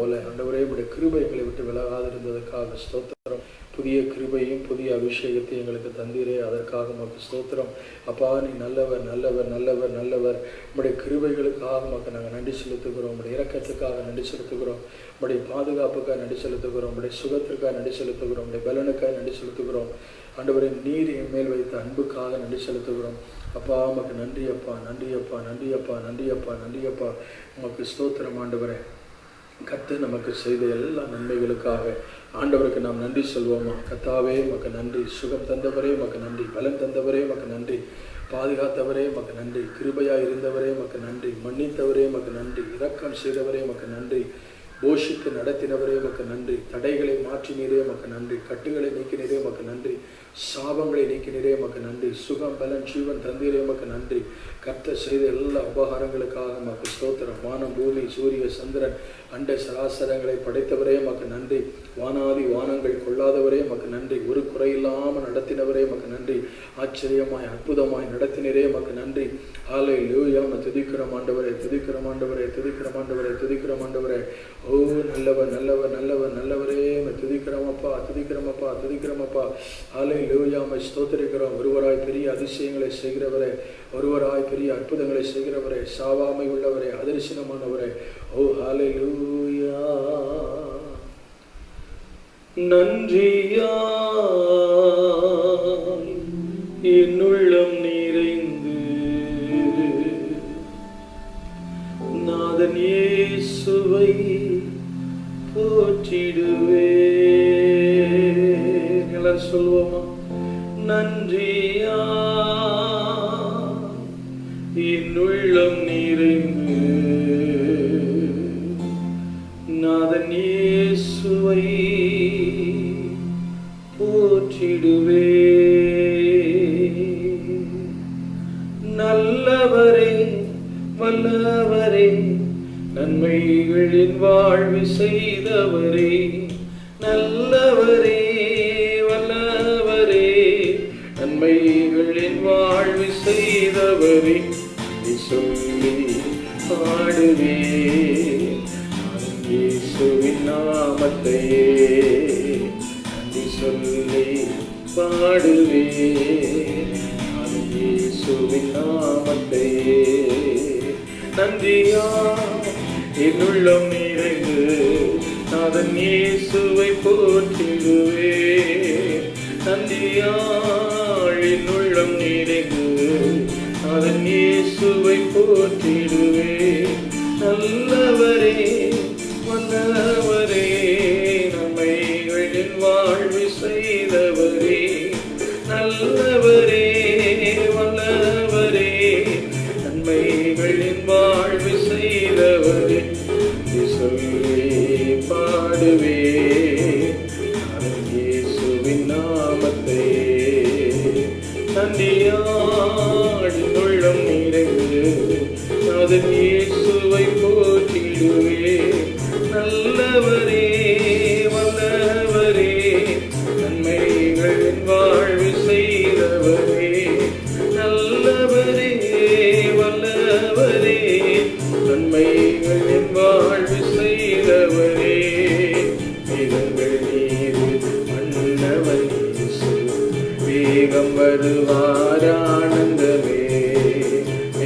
போல ஆண்டவரே உம்முடைய கிருபை எங்களை விட்டு விலகாதிருந்ததற்காக ஸ்தோத்திரம். புதிய கிருபையும் புதிய அபிஷேகத்தையும் எங்களுக்கு தந்தீரே, அதற்காக உமக்கு ஸ்தோத்திரம். அப்பா, நீ நல்லவர் நல்லவர் நல்லவர் நல்லவர். உம்முடைய கிருபைகளுக்காக உமக்கு நாங்கள் நன்றி செலுத்துகிறோம். உம்முடைய இரக்கத்துக்காக நன்றி செலுத்துகிறோம். உம்முடைய பாதுகாப்புக்காக நன்றி செலுத்துகிறோம். உம்முடைய சுகத்திற்காக நன்றி செலுத்துகிறோம். உம்முடைய பலனுக்காக நன்றி செலுத்துகிறோம். ஆண்டவரே, நீர் என் மேல் வைத்த அன்புக்காக நன்றி செலுத்துகிறோம். அப்பா, உமக்கு நன்றி அப்பா, நன்றி அப்பா, நன்றி அப்பா, நன்றி அப்பா, நன்றி அப்பா. உமக்கு ஸ்தோத்திரம் ஆண்டவரே. கர்த்தர் நமக்கு செய்த எல்லா நன்மைகளுக்காக ஆண்டவருக்கு நாம் நன்றி சொல்வோமா? கர்த்தாவே உமக்கு நன்றி. சுகம் தந்தவரே உமக்கு நன்றி. பலன் தந்தவரே உமக்கு நன்றி. பாதுகாத்தவரே உமக்கு நன்றி. கிருபையாக இருந்தவரே உமக்கு நன்றி. மன்னித்தவரே உமக்கு நன்றி. இரக்கம் செய்தவரே உமக்கு நன்றி. போஷித்து நடத்தினவரே உமக்கு நன்றி. தடைகளை மாற்றினீரே உமக்கு நன்றி. கட்டுகளை நீக்கினீரே உமக்கு நன்றி. சாபங்களை நீக்கினீரே உமக்கு நன்றி. சுகம் பலன் ஜீவன் தந்தீரே உமக்கு நன்றி. கர்த்தர் செய்த எல்லா உபகாரங்களுக்காக உமக்கு ஸ்தோத்திரம். வானம் பூமி சூரிய சந்திரன் அண்ட சராசரங்களை படைத்தவரே உமக்கு நன்றி. வானாதி வானங்கள் கொள்ளாதவரே உமக்கு நன்றி. ஒரு குறையில்லாமல் நடத்தினவரே உமக்கு நன்றி. ஆச்சரியமாய் அற்புதமாய் நடத்தினரே உமக்கு நன்றி. ஹல்லேலூயா. துதிக்கிறோம் ஆண்டவரே, துதிக்கிறோம் ஆண்டவரே, துதிக்கிறோம் ஆண்டவரே, துதிக்கிறோம் ஆண்டவரே. ஓ நல்லவர் நல்லவர் நல்லவர் நல்லவரே, துதிக்கிறோமப்பா, துதிக்கிறோமப்பா, துதிக்கிறோமப்பா. ஹல்லேலூயா. ஸ்தோத்திரிக்கிறோம். ஒருவராய் பெரிய அதிசயங்களை செய்கிறவரே, ஒருவராய் பெரிய அற்புதங்களை செய்கிறவரே, சாவாமை உள்ளவரே, அதரிசனமானவரே. ஓ ஹல்லேலூயா. நன்றியா என்னுள்ளம் நிறைந்து நாதன் இயேசுவை போற்றிடுவே. எல்லாரும் சொல்லுவோமா? நன்றியா என்னுள்ளம் நிறைந்து நாதன் இயேசுவை போற்றிடுவே. நல்லவரே வல்லவரே, நன்மைகளின் வாழ்வு செய்தவரே, நல்லவரே வல்லவரே, நன்மைகளின் வாழ்வு செய்தவரே, சொல்லி பாடுவே இயேசுவின் நாமத்தையே, நன்றி சொல்லி பாடுவே இயேசுவின் நாமத்தையே. நன்றியா என்னுள்ளம் நிறைந்து நாதன் இயேசுவை போற்றிடுவே. நன்றியா என்னுள்ளம் நிறைந்து நாதன் இயேசுவை போற்றிடுவே. நல்லவரே வல்லவரே, நன்மைகளின் வாழ்வு செய்தவரே, நல்லவரே வல்லவரே, நன்மைகளின் வாழ்வு செய்தவரே, சொல்லி பாடுவே இயேசுவின் நாமத்தையே. நன்றியாடி உள்ளம் நிறைந்து நாதன் இயேசுவை போற்றிடுவே. நல்லவரே வல்லவரே, நன்மைகளின் வாழ்வு செய்தவரே, நல்லவரே வல்லவரே, நன்மைகளின் வாழ்வு செய்தவரே. இதங்கள் நீரு மன்னவன் இயேசு, வேகம் வருவார் ஆனந்தமே.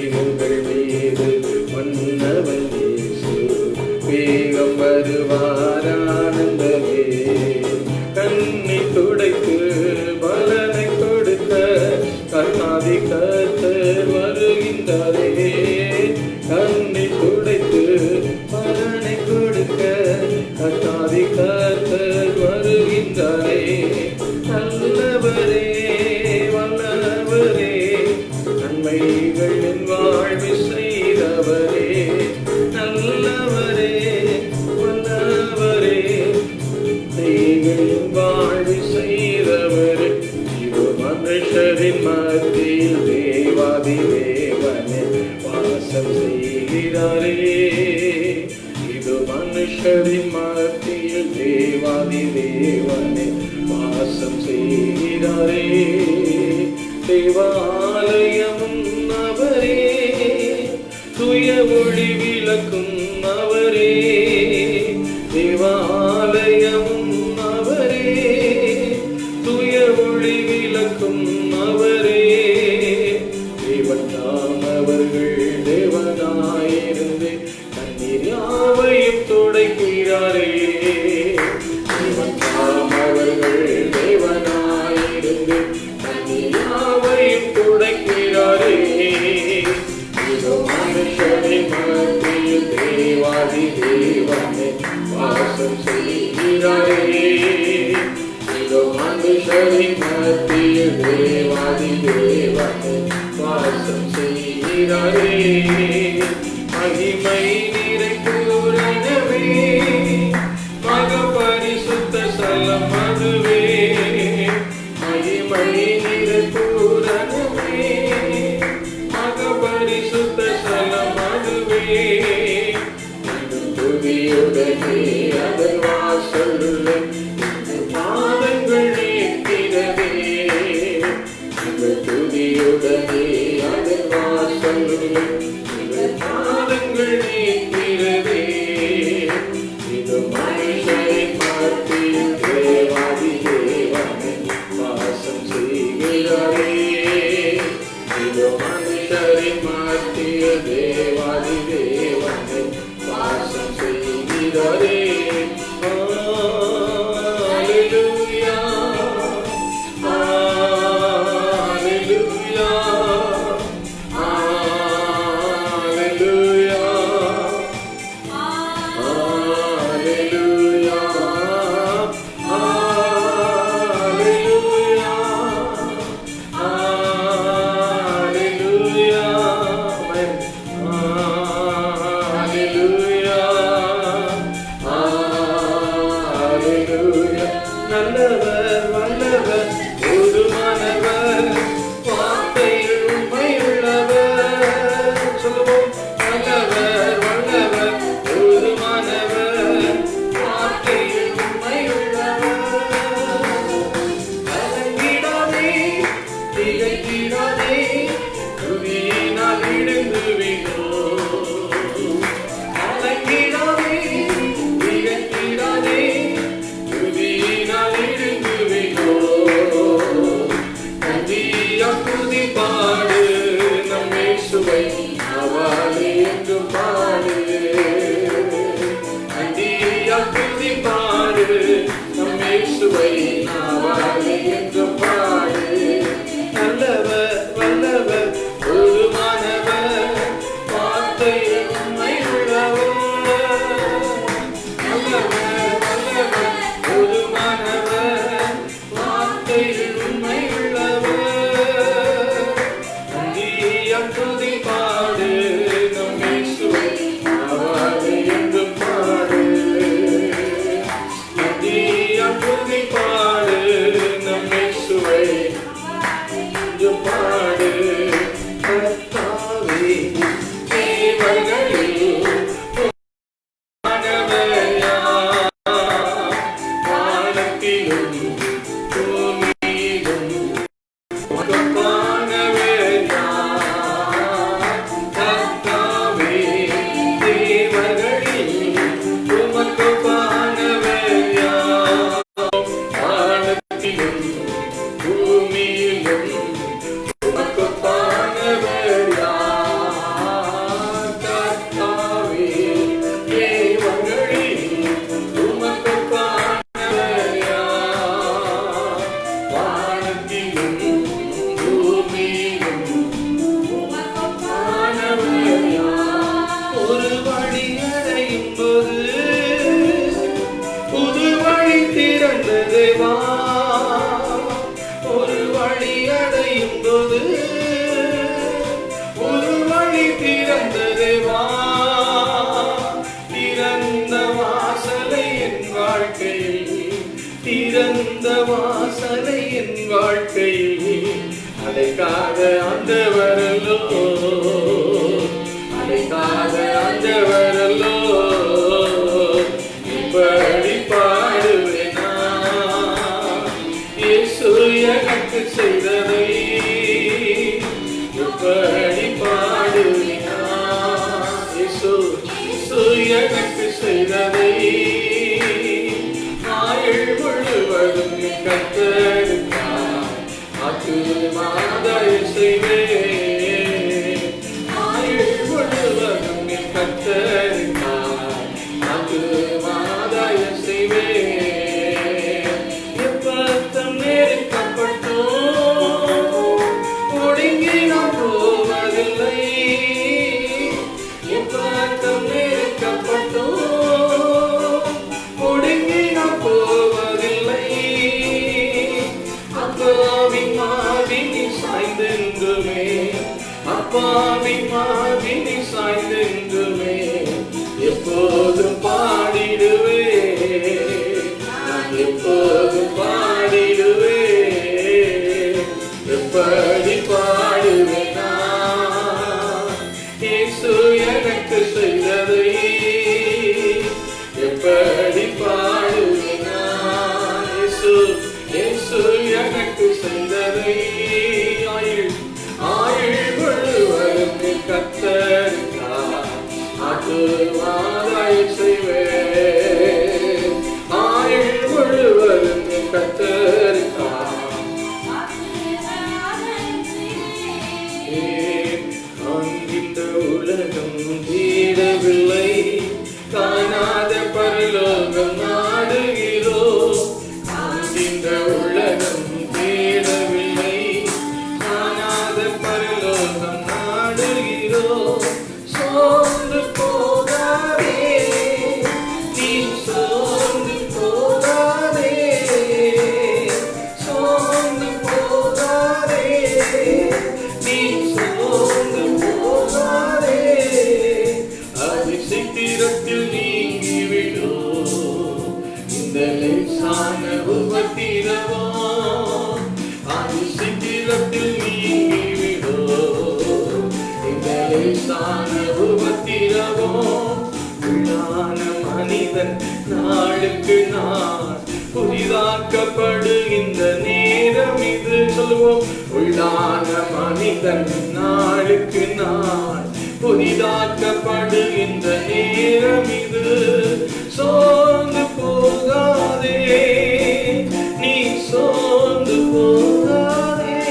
இதங்கள் நீரு மன்னவன் இயேசு, வேகம் வருவார் ஆனந்தமே. கண்ணை துடைத்து பலனை கொடுத்த கர்த்தாதி கர்த்தர் வருகின்றாரே. கண்ணை துடைத்து பலனை கொடுக்க கர்த்தாதி கர்த்தர் வருகின்றாரே. நல்லவரே வல்லவரே, நன்மைகளின் வாழ்வு செய்தவரே, நல்லவரே வல்லவரே, நன்மைகளின் வாழ்வு செய்தவரே. இது மனுஷரின் மத்தியில் தேவாதி தேவனே வாசம் செய்கிறாரே. இது மனுஷரின் மத்தியில் தேவாதி தேவனே வாசம் செய்கிறாரே. தேவாலயமும் அவரே, துய ஒளி விளக்கும் அவரே. வாசம் செய்கிறாரே. இதோ மனுஷரின் மத்தியில் தேவாதி தேவனே வாசம் செய்கிறாரே. மகிமை நிறை பூரணமே மக பரிசுத்த ஸ்தலம் அதுவே. மகிமை நிறை பூரணமே மக பரிசுத்த ஸ்தலம் அதுவே. துதியுடனே அதன் வாசல் பாதங்கள் நீக்கிறதே. துதியுடனே அதன் வாசல் பாதங்கள் நீக்கிறதே. இது மனுஷரின் மத்தியில் தேவாதி தேவனே வாசம் செய்கிறாரே. இது மனுஷரின் மத்தியில் தேவாதி தேவனே வாசம் செய்கிறாரே. நல்லவர் வல்லவர் போதுமானவர் வார்த்தையில் உண்மையுள்ளவர். சொல்லுவோம், நல்லவர் வல்லவர் போதுமானவர் வார்த்தையில் உண்மையுள்ளவர். கலங்கிடாதே திகைத்திடாதே துதியினால் இடுங்குவீரோ. கலங்கிடாதே திகைத்திடாதே துதி பாடு நம்மை சுவை அவளே என்று பாடு. அந்தியா துதி பாடு நம்மை சுவை அவளே என்று பாடு. நல்லவர் வல்லவர் போதுமானவர் வார்த்தையில் உண்மையுள்ளவர். நல்லவர் வல்லவர் போதுமானவர் வார்த்தையில் உண்மையுள்ளவர். துதி பாடு நம்மை சுவை அவளே என்று பாடு. துதி பாடு நம்மை சுவை என்று பாடு. கர்த்தாவே தேவர்களில் வானவர் யார்? வானத்திலும் பூமியிலும் வானவர் யார்? கர்த்தாவே தேவர்களில் உமக்கு வானவர் யார்? வானத்திலும் பூமியிலும் உமக்கு வானவர் யார்? கர்த்தாவே தேவர்களில் உமக்கு வானவர் யார்? வானத்திலும் பூமியிலும் உமக்கு வானவர் யார்? ஒரு வழி அடையும் போது புது வழி திறந்தது வா. ஒரு வழி அடையும் போது புது வழி திறந்தது வா. திறந்த வாசலை என் வாழ்க்கையில், திறந்த வாசலை என் வாழ்க்கையில் அடைக்காத ஆண்டவரல்லோ, அடைக்காத ஆண்டவரல்லோ. இப்படி பாடுவேனா இயேசு எனக்கு செய்ததை. இப்படி பாடுவேனா இயேசு எனக்கு செய்ததை. ஆயுள் முழுவதும் கர்த்தருக்காய் ஆத்துமாதாய செய்வேன். ஆயுள் முழுவதும் கர்த்தருக்காய் ஆத்துமாதாய செய்வேன். எப்பத்தம் நெருக்கப்பட்டோ ஒடுங்கி நான் போவதில்லை. எப்பத்தம் நெருக்கப்பட்டோ இந்த லேசான உபத்திரவோ அது சீக்கிரத்தில் நீங்கிவிடும். இந்த லேசான உபத்திரவோ உள்ளான மனிதன் நாளுக்கு நாள் புதிதாக்கப்படுகின்ற நேரம் இது. சொல்லுவோம், உள்ளான மனிதன் நாளுக்கு நாள் புதிதாக்கப்படுகின்ற நேரம் இது. சோர்ந்து போகாதே, நீ சோர்ந்து போகாதே,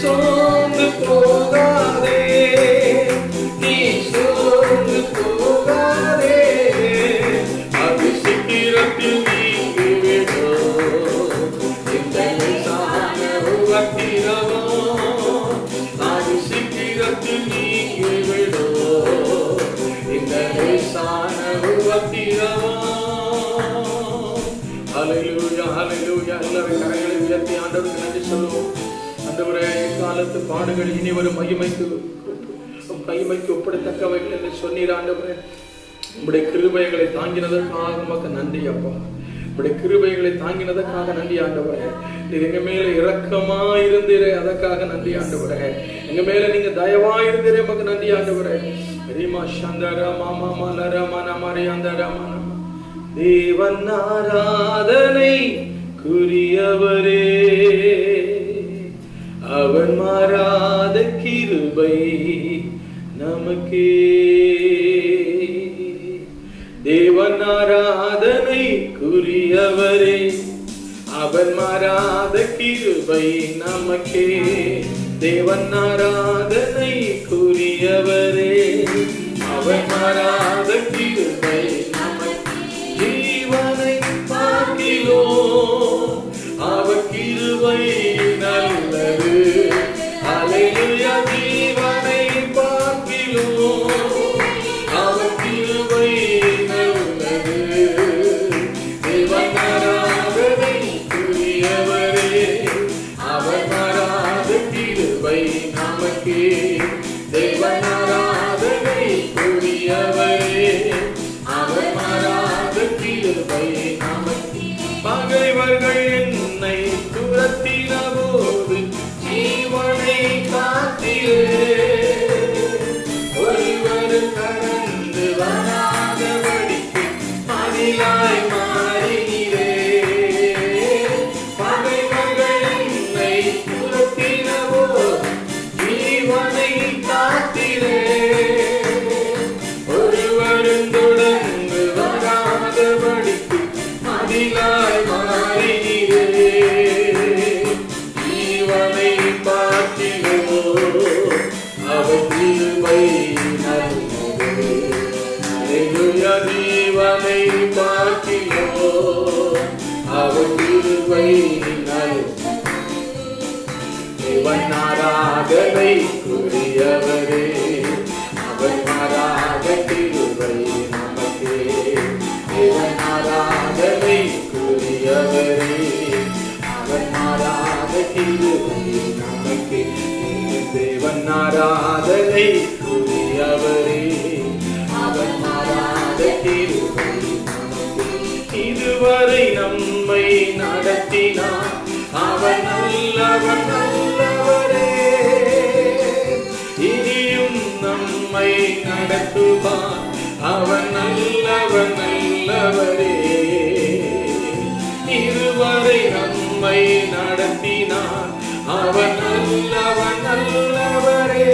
சோர்ந்து போகாதே, நீ சோர்ந்து போகாதே. அது சீக்கிரத்தில் நீங்கிவிடும். இந்த லேசான உபத்திரவோ அது சீக்கிரத்தில் நீங்கிவிடும். இந்த லேசான உபத்திரவோ. ஹல்லேலூயா, ஹல்லேலூயா. எல்லாரும் கரங்களை உயர்த்தி ஆண்டவருக்கு நன்றி சொல்லுவோம். ஆண்டவரே, காலத்து பாடுகள் இனி வரும் மகிமைக்கு ஒப்படைத்தக்கவைகள் என்று சொன்னீர். ஆண்டவரே, உம்முடைய கிருபைகளை தாங்கினதற்காக உமக்கு நன்றி அப்பா. உம்முடைய கிருபைகளை தாங்கினதற்காக நன்றி ஆண்டவரே. நீர் எங்க மேல இரக்கமா இருந்தீரே, அதற்காக நன்றி ஆண்டவரே. எங்க மேல நீங்க தயவா இருந்தீரே, உமக்கு நன்றி ஆண்டவரே. ரீமா சந்தரா மாமா மலரா மனமரி அந்தரா மனம். தேவன் ஆராதனை குறியவரே, அவன் மாறாத கிருபை நமக்கே. தேவன் ஆராதனை குறியவரே, அவன் மாறாத கிருபை நமக்கே. தேவன் ஆராதனை குறியவரே, அவன் மாறாத கிருபை நமக்கே. ஜீவனை பார்க்கிலோ அவர் கிருபை நல்லது. அல்லேலூயா. ஜீவனை பார்க்கிலோ அவர் கிருபை நல்லது. தேவன் ஆராதனை குறியவரே, அவர் மாறாத கிருபை நமக்கே. தேவன் ஆராதனை குறியவரே, அவர் மாறாத கிருபை நமக்கே. பகைவர்கள் என்னை துரத்தின போது ஜீவனை காத்திலே, ஒருவர் கடந்து வராதபடிக்கு மதிலாய் மாறினீரே. பகைவர்கள் என்னை துரத்தின போது ஜீவனை காத்திலே, ஒருவரும் தொடர்ந்து வராதபடிக்கு மதிலாய் மாறினீரே. ஜீவனை பார்த்திலோ அவர் கிருபை நல்லது. அல்லேலூயா. ஜீவனை பார்த்திலோ அவர் கிருபை நல்லது. தேவன் ஆராதனை குறியவரே, அவர் மாறாத கிருபை நமக்கே. தேவன் ஆராதனை குறியவரே, அவர் மாறாத கிருபை நமக்கே. தேவன் ஆராதனை குறியவரே, அவர் மாறாத கிருபை நமக்கே. இதுவரை நம்மை நடத்தினார் அவன் நல்லவன் நல்லவரே, இனியும் நம்மை நடத்துவார் அவன் நல்லவன் நல்லவரே. இதுவரை நம்மை நடத்தினார் அவன் நல்லவன் நல்லவரே,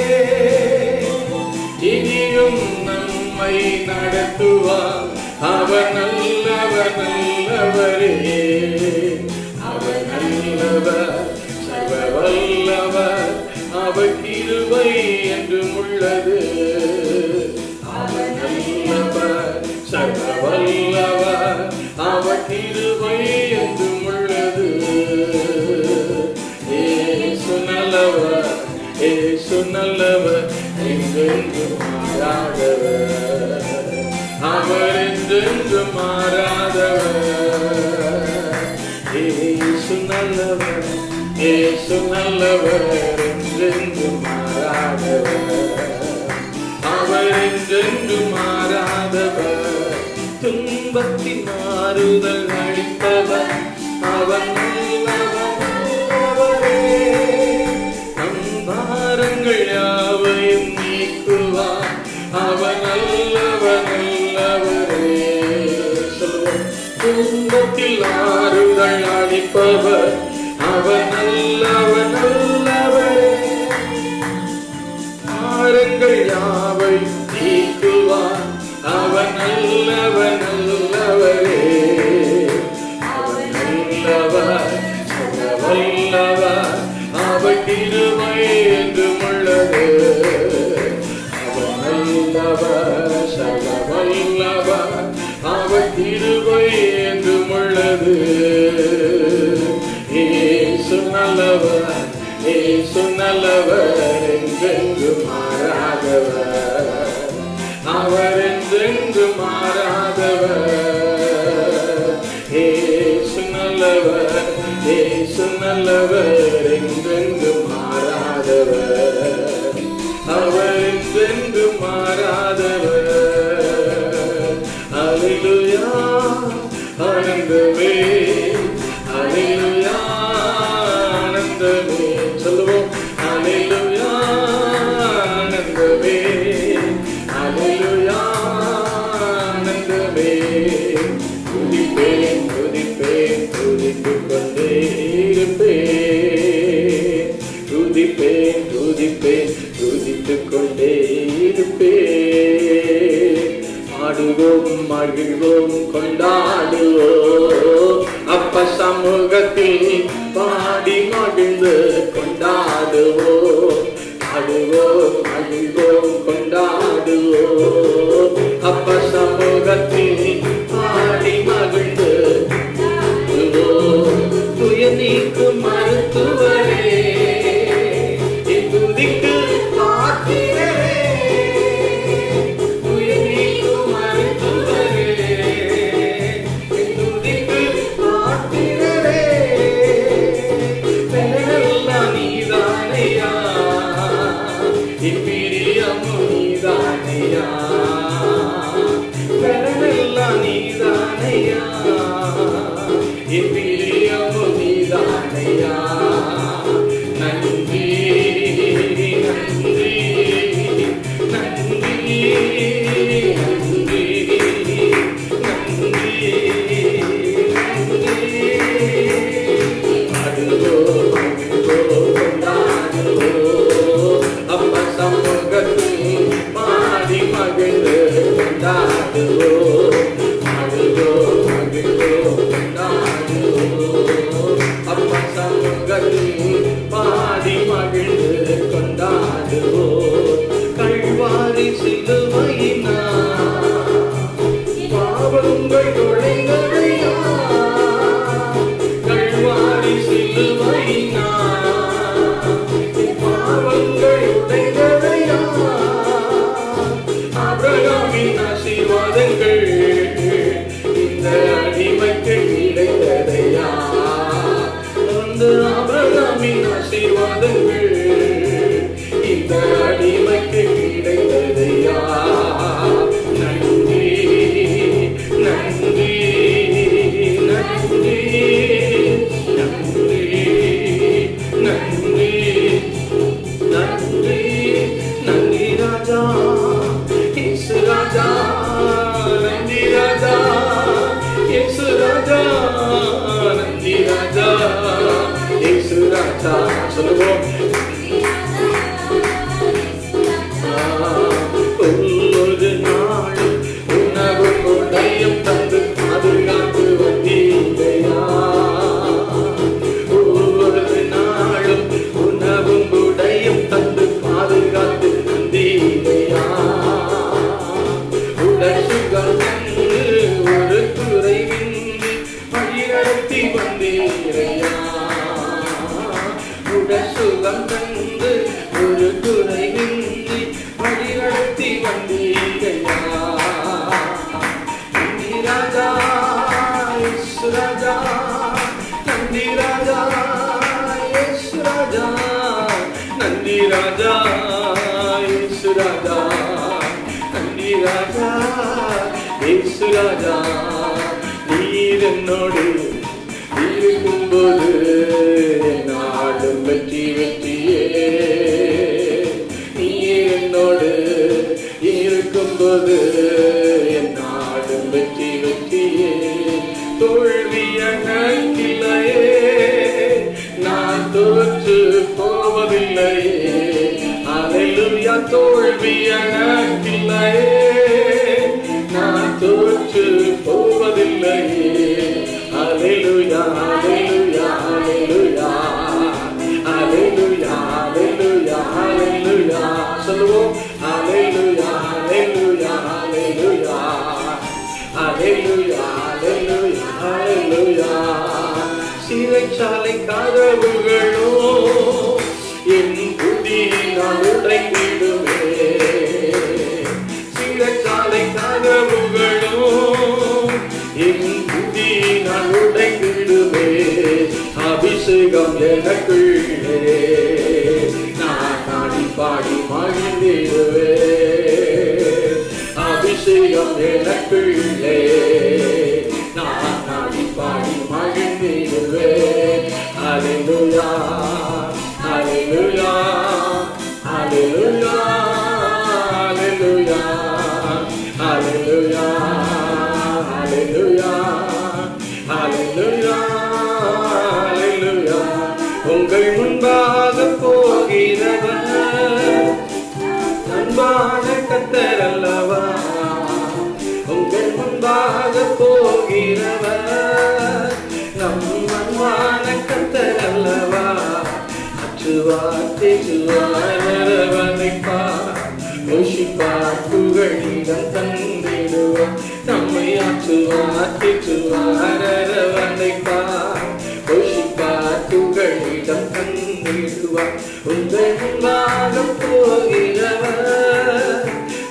இனியும் நம்மை நடத்துவார் அவன் நல்லவன் நல்லவரே. அவர் நல்லவர், சர்வ வல்லவர், அவர் கிருபை என்றும் உள்ளது. அவர் நல்லவர், சர்வ வல்லவர், அவர் கிருபை என்றும் உள்ளது. ஏசு நல்லவர், ஏசு நல்லவர், என்றென்றும் மாறாதவர், அவர் என்றென்றும் மாறாதவர். ஏசு நல்லவர், ஏசு நல்லவர், என்றென்றும் மாறாதவர், அவர் என்றென்றும் மாறாதவர். துன்ப துன்பத்தின் ஆறுதல் அளிப்பவர் அவர் நல்லவரே. நம் பாரங்கள் யாவையும் நீக்குவார் அவர் நல்லவரே. சொல்லுவோம். துன்பத்தில் ஆறுதல் அளிப்பவர் அவர் நல்லவரே. பாரங்கள் யாவை நீக்குவார் அவர் நல்லவரே. அவர் நல்லவர் வல்லவர் அவர் கிருபை என்றும் உள்ளது. அவர் நல்லவர் சர்வ வல்லவர் அவர் கிருபை என்றும் உள்ளது. இயேசு நல்லவர், இயேசு நல்லவர், என்றென்றும் மாறாதவர், அவர் என்றென்றும் மாறாதவர். இயேசு நல்லவர், இயேசு நல்லவர், என்றென்றும் மாறாதவர், அவர் என்றென்றும் மாறாதவர். அல்லேலூயா ஆனந்தமே, அல்லேலூயா ஆனந்தமே. சொல்லுவோம். அல்லேலூயா ஆனந்தமே, அல்லேலூயா ஆனந்தமே. துதிப்பேன் துதிப்பேன் துதித்துக் கொண்டே இருப்பேன். துதிப்பேன் துதிப்பேன் துதித்துக் கொண்டே இருப்பேன். ஆடுவோம் மகிழ்வோம் கொண்டாடுவோம் அப்ப சமூகத்தில் பாடி மகிழ்ந்து கொண்டாடுவோம். ஆடுவோம் மகிழ்வோம் கொண்டாடுவோம் அப்ப சமூகத்தில் பாடி மகிழ்ந்து துயர் நீக்கும் மருத்துவரே, துதிக்கு பாத்திரரே. துயர் நீக்கும் மருத்துவரே, துதிக்கு பாத்திரரே. பெண்ணெல்லாம் நீதானையா, இப்பிரியமும் நீதானையா. பெண்ணெல்லாம் நீதானையா, இப்பிரியமும் நீதானையா. நன்றி நன்றி நன்றி நன்றி நன்றி நன்றி. ஆடுவோம் மகிழ்வோம் கொண்டாடுவோம் அப்ப சமூகத்தில் பாடி மகிழ்ந்து கொண்டாடுவோம். ஆடுவோம் மகிழ்வோம் கொண்டாடுவோம் அப்ப சமூகத்தில் பாடி மகிழ்ந்து கொண்டாடுவோம். கல்வாரி சிலுவையினார் பாவங்கள் தொலைந்ததையா. கல்வாரி சிலுவையினார் பாவங்கள் உடைந்ததையா. ஆபிரகாமின் ஆசீர்வாதங்கள் இந்த அடிமைக்கு கிடைத்ததையா. அந்த ஆபிரகாமின் ஆசீர்வாதங்கள் இந்த அடிமைக்கு கிடைத்ததையா. நன்றி நன்றி நன்றி நன்றி நன்றி நன்றி நன்றி ராஜா இயேசு ராஜா. நன்றி ராஜா இயேசு ராஜா. நன்றி ராஜா இயேசு ராஜா. சொல்லுவோம். ஒவ்வொரு நாளும் உணவு கொடையும் தந்து பாதுகாத்து வந்தீரையா. ஒவ்வொரு நாளும் உணவும் உடையும் தந்து பாதுகாத்து வந்தீரையா. உடல் சுகம் தந்து ஒரு குறைவின்றி வழிநடத்தி வந்தீரையா. உடல் சுகம் தந்து ஒரு குறைவின்றி வழிநடத்தி வந்தீரையா. நன்றி ராஜா இயேசு ராஜா. நன்றி ராஜா இயேசு ராஜா. நன்றி ராஜா இயேசு ராஜா. நன்றி ராஜா இயேசு ராஜா. என்னோடு இருக்கும்போது நாடும் வெற்றி வெற்றியே. நீர் என்னோடு இருக்கும்போது நாடும் வெற்றி வெற்றியே. தோல்வி எனக்கில்லையே, நான் தோற்று போவதில்லையே. அல்லேலூயா. தோல்வி எனக்கில்லையே, நான் தோற்று போவதில்லையே. அல்லேலூயா அல்லேலூயா அல்லேலூயா அல்லேலூயா அல்லேலூயா அல்லேலூயா. சொல்லுவோம். அல்லேலூயா அல்லேலூயா அல்லேலூயா அல்லேலூயா அல்லேலூயா அல்லேலூயா. சிறைச்சாலை கதவுகளோ என் புதியினால் உடைந்திடுமே. சிறைச்சாலை கதவுகளோ என் புதியினால் உடைந்திடுமே. அபிஷேகம் எனக்குள்ளே, நான் நாடி பாடி மகிழ்ந்திடுவே. அபிஷேகம் எனக்குள்ளே, நான் நாடி பாடி மகிழ்ந்திடுவே. அல்லேலூயா அல்லேலூயா அல்லேலூயா அல்லேலூயா அல்லேலூயா அல்லேலூயா அல்லேலூயா அல்லேலூயா. உங்கள் முன்பாக போகிறவர் அன்பான கர்த்தர் அல்லவா. உங்கள் முன்பாக போகிறவர் நம் அன்பான கர்த்தர் அல்லவா. அச்சுவார் தேச்சுவார் யோசிப்பார் புகழிடம் தந்திடுவார். நம்மை ஆற்றுவார் தேச்சுவார் யோசிப்பார் புகழிடம் தந்திடுவார். உங்கள் முன்பாக போகிறவர்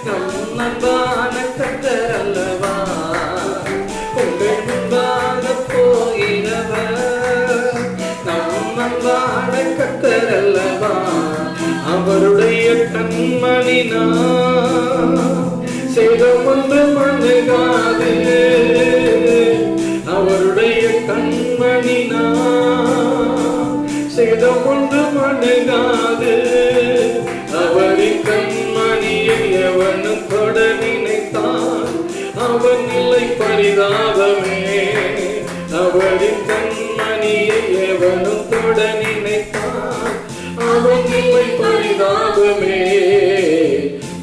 நம் அன்பான கர்த்தர் அல்லவா. உங்கள் முன்பாக போகிறவர் நம் அன்பான கர்த்தர் அல்லவா. அவருடைய கண்மணி சேதம் ஒன்று மணுகாது. அவருடைய கண்மணி சேதம் ஒன்று மணுகாது. அவரின் கண்மணியை எவனும் தொட நினைத்தான் அவன் இல்லை பரிதாபமே. அவரின் கண்மணியை எவனும் தொட நினைத்தான் அவன் இல்லை பரிதாபமே.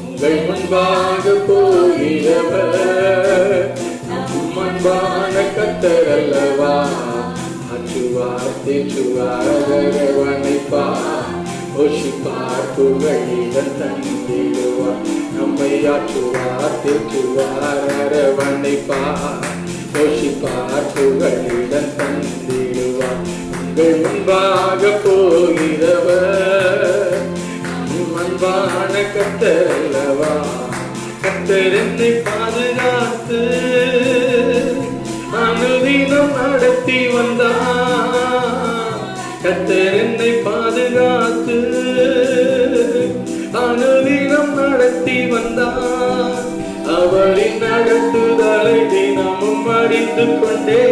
உங்கள் முன்பாக போகிறவர் அன்பான கர்த்தர் அல்லவா. அச்சுவார் தேச்சுவார் யோசிப்பார் புகழிடம் தந்திடுவார். நம்மை ஆற்றுவார் தேச்சுவார் யோசிப்பார் புகழிடம் தந்திடுவார். உங்கள் முன்பாக போகிறவர் அன்பான கர்த்தர் அல்லவா. கர்த்தர் என்னை பாதுகாத்து அனுதினம் நடத்தி வந்தார். கர்த்தர் என்னை பாதுகாத்து அனுதினம் நடத்தி வந்தார். அவரின் நடத்துதலை தினமும் அறிந்து கொண்டே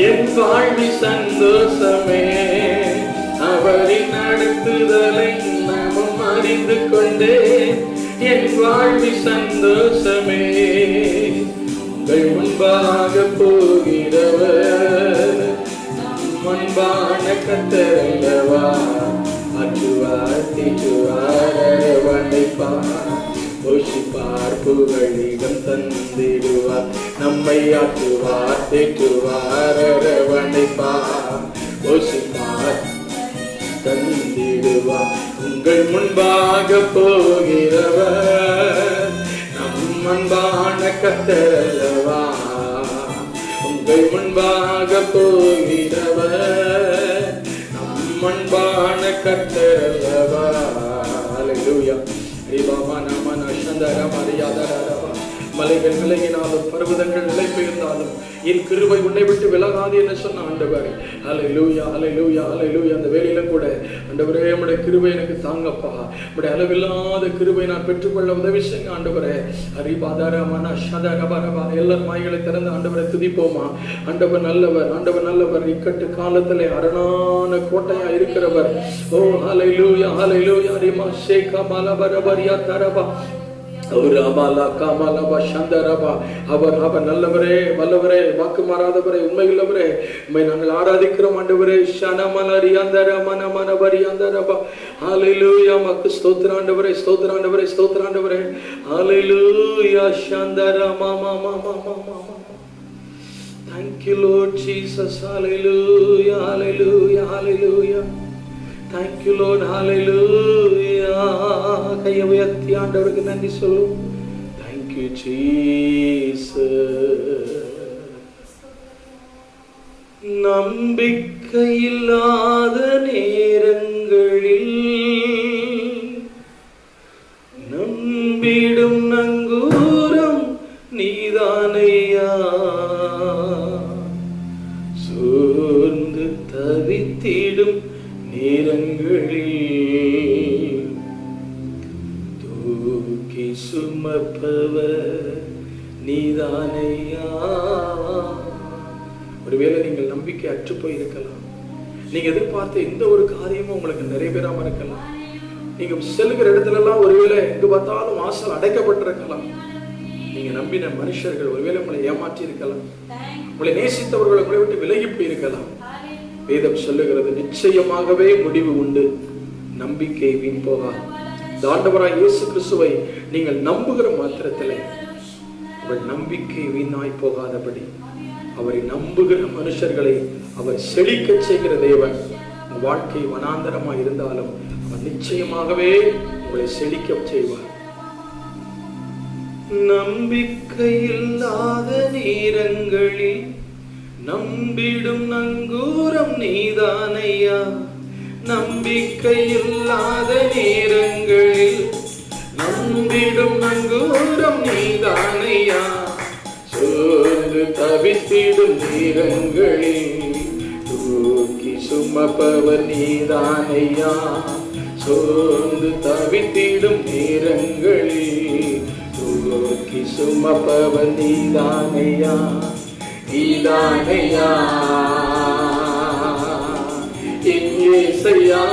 என் வாழ்வி சந்தோஷமே. அவரின் நடத்துதலை நாமும் அறிந்து கொண்டே என் வாழ்வி சந்தோஷமே. உங்கள் முன்பாக போகிறவர் அன்பான கர்த்தர் அல்லவா. அச்சுவார் தேச்சுவார் யோசிப்பார் புகழிடம் தந்திடுவார். நம்மை ஆற்றுவார் தேற்றுவார் யோசிப்பார் தந்திடுவார். உங்கள் முன்பாக போகிறவர் நம் அன்பான கர்த்தர் அல்லவா. உங்கள் முன்பாக போகிறவர் நம் அன்பான கர்த்தர் அல்லவா. அல்லேலூயா. மலைகள் விலகினாலும் பர்வதங்கள் நிலை பெயர்ந்தாலும் என் கிருபை உன்னை விட்டு விலகாது என்று சொன்ன ஆண்டவர். அல்லேலூயா, அல்லேலூயா, அல்லேலூயா. அந்த வேளையில கூட ஆண்டவரே உம்முடைய கிருபை எனக்கு தாங்கப்பா, உம்முடைய அளவில்லாத கிருபை நான் பெற்றுக்கொள்ள உதவி செய்யுங்க ஆண்டவரே. அரிபாதாரமான ஷதரபரபா. எல்லாரும் வாய்களை திறந்து ஆண்டவரை துதிப்போமா. ஆண்டவர் நல்லவர், ஆண்டவர் நல்லவர். இக்கட்டு காலத்திலே அரணான கோட்டையா இருக்கிறவர். ஓ ஹல்லேலூயா, ஹல்லேலூயா. ரிமா ஷேகா மலபரபரியா தரபா. அவர் அவர் நல்லவரே, வல்லவரே, வாக்கு மாறாதவரே, உண்மை உள்ளவரே, உண்மை நாங்கள் ஆராதிக்கிறோம் ஆண்டவரே. ஹல்லேலூயா. மக்கு ஸ்தோத்திரம் ஆண்டவரே, ஸ்தோத்திரம் ஆண்டவரே, ஸ்தோத்திரம் ஆண்டவரே. ஹல்லேலூயா. சந்தரமா மாமா மாமா மாமா. Thank you Lord Jesus. Hallelujah, hallelujah, hallelujah. Thank you Lord. Hallelujah. கையை உயர்த்தி ஆண்டவருக்கு நன்றி சொல்லும். Thank you Jesus. நம்பிக்கையில்லாத நேரங்களில் நம்பிடும் நங்கூரம் நீதானையா. சோர்ந்து தவித்திடும் நேரங்களில் தூக்கி சுமப்பவர் நீதானையா. ஒருவேளை நீங்கள் நம்பிக்கை அற்று போய் இருக்கலாம். நீங்க எதிர்பார்த்த எந்த ஒரு காரியமும் உங்களுக்கு நிறைவேறாம இருக்கலாம். நீங்க செல்கிற இடத்துல எல்லாம் ஒருவேளை எங்கு பார்த்தாலும் வாசல் அடைக்கப்பட்டிருக்கலாம். நீங்க நம்பின மனுஷர்கள் ஒருவேளை உங்களை ஏமாற்றி இருக்கலாம். உங்களை நேசித்தவர்கள் உங்களை விட்டு விலகி போயிருக்கலாம். வேதம் சொல்லுகிறது, நிச்சயமாகவே முடிவு உண்டு, நம்பிக்கை வீண் போகாது. ஆண்டவராய் இயேசு கிறிஸ்துவை நீங்கள் நம்புகிற மாத்திரத்திலே உங்கள் நம்பிக்கை வீணாய் போகாதபடி அவரை நம்புகிற மனுஷர்களை அவர் செழிக்க செய்கிற தேவன். உங்கள் வாழ்க்கை வனாந்தரமாய் இருந்தாலும் அவர் நிச்சயமாகவே உங்களை செழிக்க செய்வார். நம்பிக்கையில்லாத நேரங்களில் நம்பிடும் நங்கூரம் நீதானையா. நம்பிக்கையில்லாத நேரங்களில் நம்பிடும் நங்கூரம் நீதானையா. சோர்ந்து தவித்திடும் நேரங்களில் தூக்கி சுமப்பவர் நீதானையா. சோர்ந்து தவித்திடும் நேரங்களில் தூக்கி சுமப்பவர் நீதானையா. நீதானையா என் இயேசையா.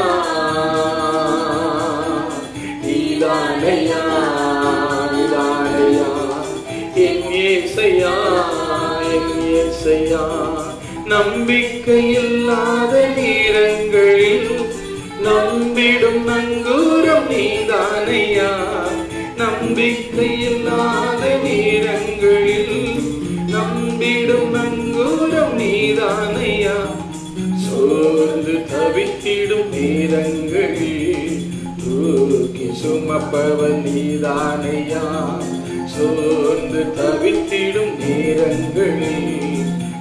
நீதானையா, நீதானையா என் இயேசையா, என் இயேசையா. நம்பிக்கையில்லாத நேரங்களில் நம்பிடும் நங்கூரம் நீதானையா. நம்பிக்கையில்லாத நேரங்களில் நம்பிடும் நங்கூரம் நீதானையா. சோர்ந்து தவித்திடும் நேரங்களில் தூக்கி சுமப்பவர் நீதானையா. சோர்ந்து தவித்திடும் நேரங்களில்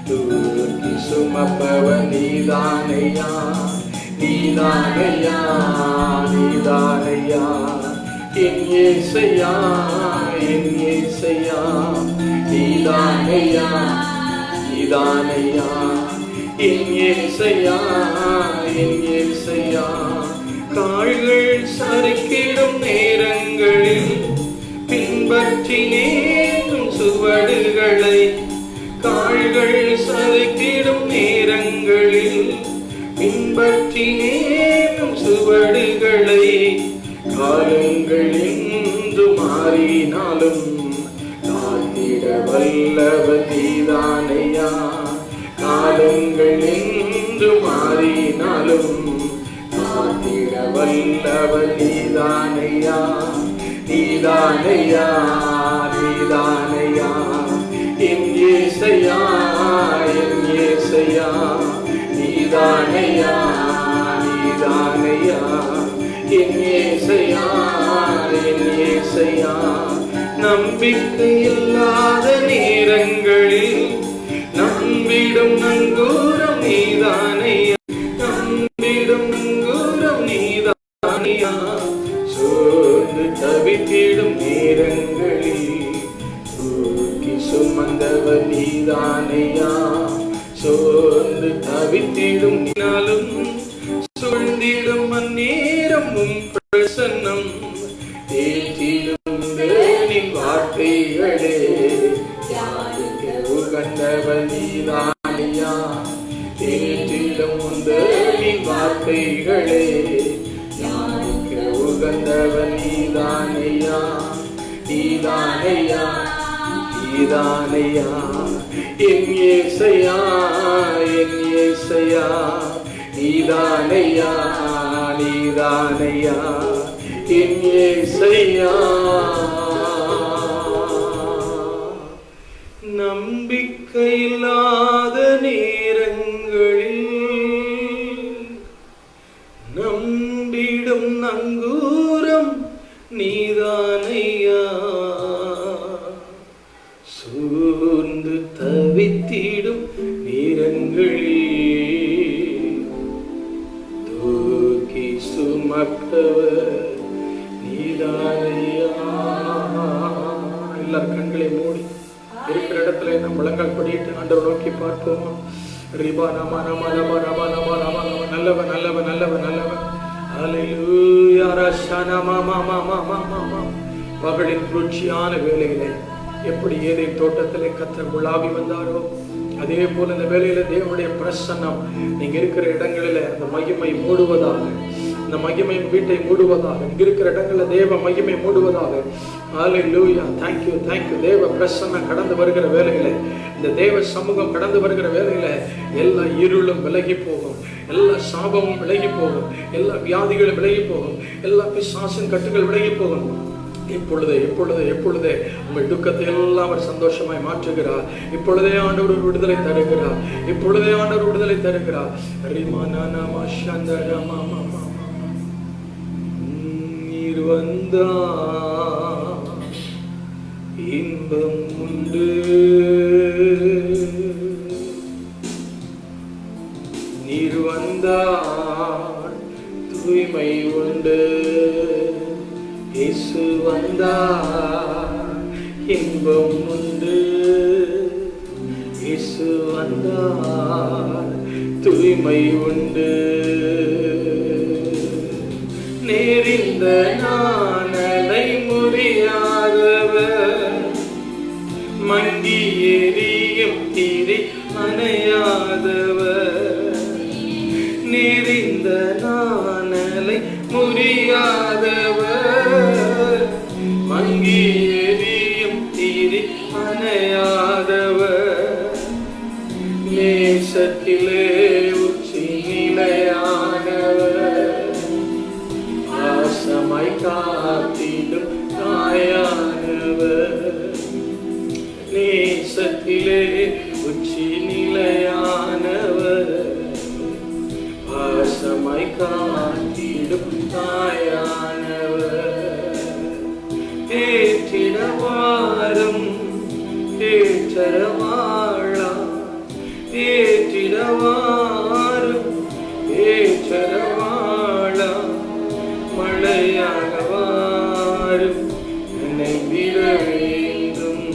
தூக்கி சுமப்பவர் நீதானையா. நீதானையா, நீதானையா என் இயேசையா, என் இயேசையா. நீதானையா, நீதானையா என் இயேசையா, என் இயேசையா. கால்கள் சறுக்கிடும் நேரங்களில் பின்பற்றினேன் சுவடுகளை. கால்கள் சறுக்கிடும் நேரங்களில் பின்பற்றினேன் சுவடுகளை. காலங்கள் இன்று மாறினாலும் காத்திட வல்லவர் நீதானையா. காலங்கள் இன்று மாறினாலும் காத்திட வல்லவர் நீதானையா. நீதானையா, நீதானையா என் இயேசையா, என் இயேசையா. நீதானையா, நீதானையா என் இயேசையா, என் இயேசையா. நம்பிக்கையில்லாத நேரங்களில் நம்பிடும் நங்கூரம் நீதானையா. நம்பிடும் நங்கூரம் நீதானையா. சோர்ந்து தவித்திடும் நேரங்களில் நீதானையா. சோர்ந்து தவித்திடும் நாளும் சூழ்ந்திடும் அந்நேரம் பிரசன்னம் ஏற்றிடும் தேவனின் வார்த்தைகளே யாருக்கு உகந்தவள் நீதானையா. ஏற்றிடும் தேவனின் வார்த்தைகளே யாருக்கு உகந்தவள் நீதானையா. நீதானையா நீதானையா என் இயேசையா என் இயேசையா. நீதானையா நீதானையா என் இயேசையா. நம்பிக்கையில்லாத நேரங்களில் நம்பிடும் நங்கூரம் நீதானையா. சூர்ந்து தவித்திடும் நேரங்களில் தூக்கி சுமப்பவர் நீதானையா. எல்லாரும் கண்களை மூடி இருக்கிற இடத்துல நம்ம முழங்கால் படிட்டு ஆண்டவர் நோக்கி பார்ப்போமா. ரிபா நமா நமா நமா நமா நமா நமா நமா. நல்லவன் நல்லவன் நல்லவன் நல்லவன். ஹல்லேலூயா. ரஷனா மாமா மாமா மாமா. பகலின் குளிர்ச்சியான வேளையிலே எப்படி ஏதேன் தோட்டத்திலே கர்த்தர் உலாவி வந்தாரோ அதே போல இந்த வேளையில தேவனுடைய பிரசன்னம் நீங்க இருக்கிற இடங்களில அந்த மகிமை மூடுவதாக. இந்த மகிமை வீட்டை மூடுவதாக. இங்க இருக்கிற இடங்கள்ல தேவ மகிமை மூடுவதாக. ஹல்லேலூயா. thank you thank you. தேவ பிரசன்னம் கடந்து வருகிற வேளையில இந்த தேவ சமூகம் கடந்து வருகிற வேளையில எல்லா இருளும் விலகி போகும். எல்லா சாபமும் விலகி போகும். எல்லா வியாதிகளும் விலகி போகும். எல்லா பிசாசின் கட்டுகள் விலகி போகும். இப்பொழுதே இப்பொழுதே இப்பொழுதே உங்கள் துக்கத்தை எல்லாம் அவர் சந்தோஷமாய் மாற்றுகிறார். இப்பொழுதே ஆண்டவர் விடுதலை தருகிறார். இப்பொழுதே ஆண்டவர் விடுதலை தருகிறார். நீர் வந்தா இன்பம் உண்டு. நீர் வந்தா தூய்மை உண்டு. இயேசு வந்தார் இன்பம் உண்டு. இயேசு வந்தார் தூய்மை உண்டு. நேரிந்த நானதை முடியாதவர் மங்கி எரியும் தீரை அணையாதவர். நேரிந்த நானலை முறியாதவர் மங்கி எரியும் தீரி அணையாதவர். நேசத்திலே உச்சி நிலையானவர் ஆசமாய் காத்திடும் தாயானவர். நேசத்திலே உச்சி நிலையானவர் ஆசமாய் காத்திடும் தாயானவர். ஏற்றிடவாரும் ஏற்றரவாழா. ஏற்றிடவாரும் ஏற்றரவாழா. மழையாகவாரும் என்னை விட வேண்டும்.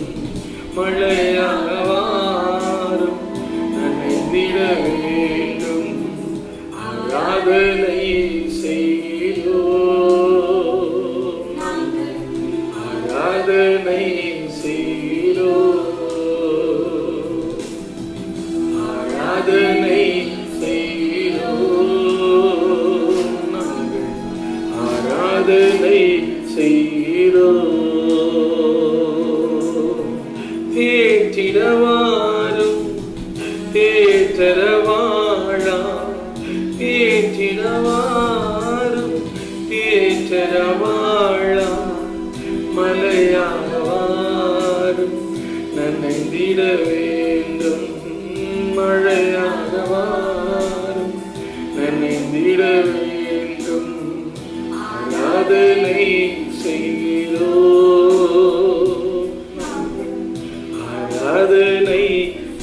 மழையாகவாரும் என்னை விட வேண்டும். ஆராதனை செய்தோம் ஆராதனை செய்தோம் ஆராதனை செய்தோம் ஆராதனை செய்தோம். தேற்றிடவாரும் தேற்றரவாழா. தேற்றிடவாரும் தேற்றரவாழா. மலையாகவாரும் நன்னைந்திட வேண்டும். மழையாகவாரும் நன்னைந்திட வேண்டும். ஆராதனை செய்கிறோம் ஆராதனை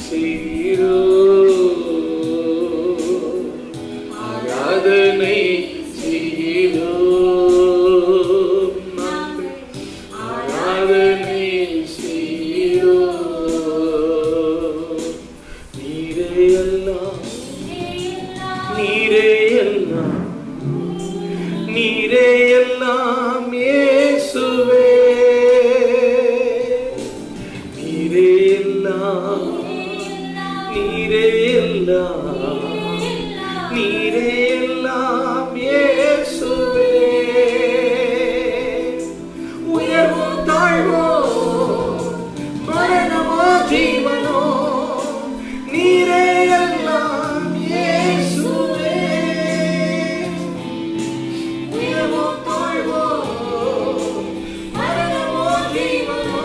செய்கிறோம் நீரே எல்லாம், நீரே எல்லாம் இயேசுவே. உயர்வோ தாழ்வோ மரணமோ ஜீவனோ நீரே எல்லாம் இயேசுவே. உயர்வோ தாழ்வோ மரணமோ ஜீவனோ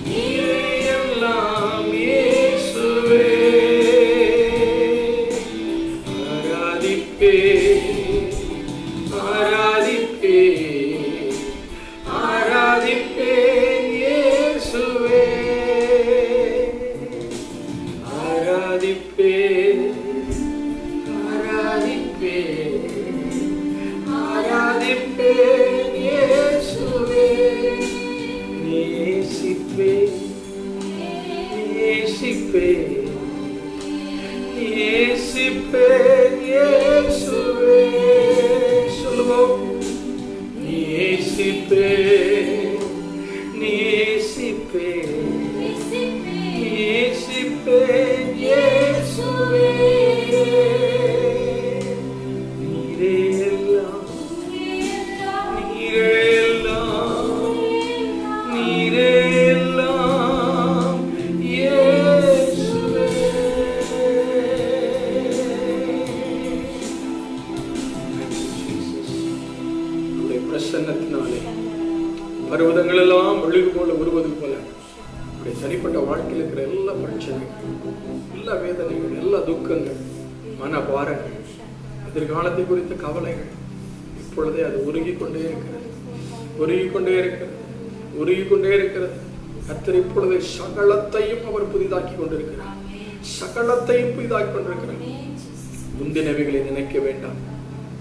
நீரே எல்லாம் இயேசுவே. ஆராதிப்பே ஆராதிப்பே ஆராதிப்பே இயேசுவே. ஆராதிப்பே ஆராதிப்பே ஆராதிப்பே இயேசுவே. நேசிப்பே நேசிப்பே நேசிப்பே இயேசுவே. சொல்லுவோம். நேசிப்பே நேசிப்பே நேசிப்பே இயேசுவே. நீரே எல்லாம், நீரே எல்லாம், நீரே எல்லாம் இயேசுவே. உம்முடைய பிரசன்னத்தினாலே பர்வதங்கள் எல்லாம் ஒழுகு போல உருவது போல உடைய தனிப்பட்ட வாழ்க்கையில் இருக்கிற எல்லா பிரச்சனைகள், எல்லா வேதனைகள், எல்லா துக்கங்கள், மனபாரங்கள், எதிர்காலத்தை குறித்த கவலைகள் இப்பொழுதே அது உருகிக்கொண்டே இருக்கிறது, உருகிக்கொண்டே இருக்கிறது, உருகிக்கொண்டே இருக்கிறது. கர்த்தர் இப்பொழுதே சகலத்தையும் அவர் புதிதாக்கி கொண்டிருக்கிறார், சகலத்தையும் புதிதாக்கி கொண்டிருக்கிறார். முந்தினவைகளை நினைக்க வேண்டாம்,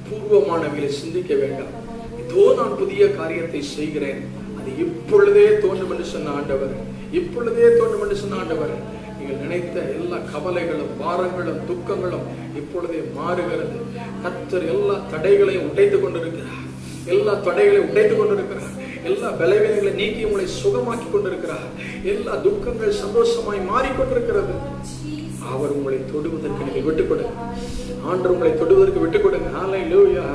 பூர்வமானவைகளை சிந்திக்க வேண்டாம். இதோ நான் புதிய காரியத்தை செய்கிறேன், அது இப்பொழுதே தோன்றும் என்று சொன்ன ஆண்டவர், இப்பொழுதே தோன்றும் என்று சொன்ன ஆண்டவர். நீங்கள் நினைத்த எல்லா கவலைகளும் பாரங்களும் துக்கங்களும் இப்பொழுதே மாறுகிறது. கர்த்தர் எல்லா தடைகளையும் உடைத்துக் கொண்டிருக்கிறார், எல்லா தடைகளையும் உடைத்துக் கொண்டிருக்கிறார். எல்லா பலவீனங்களை நீக்கி உங்களை சுகமாக்கி கொண்டிருக்கிறார். எல்லா துக்கங்கள் சந்தோஷமாய் மாறிக்கொண்டிருக்கிறது. அவர் உங்களை தொடுவதற்கு நீங்கள் விட்டுக் கொடுங்க. ஆண்டவர் உங்களை தொடுவதற்கு விட்டுக் கொடுங்க. ஹல்லேலூயா.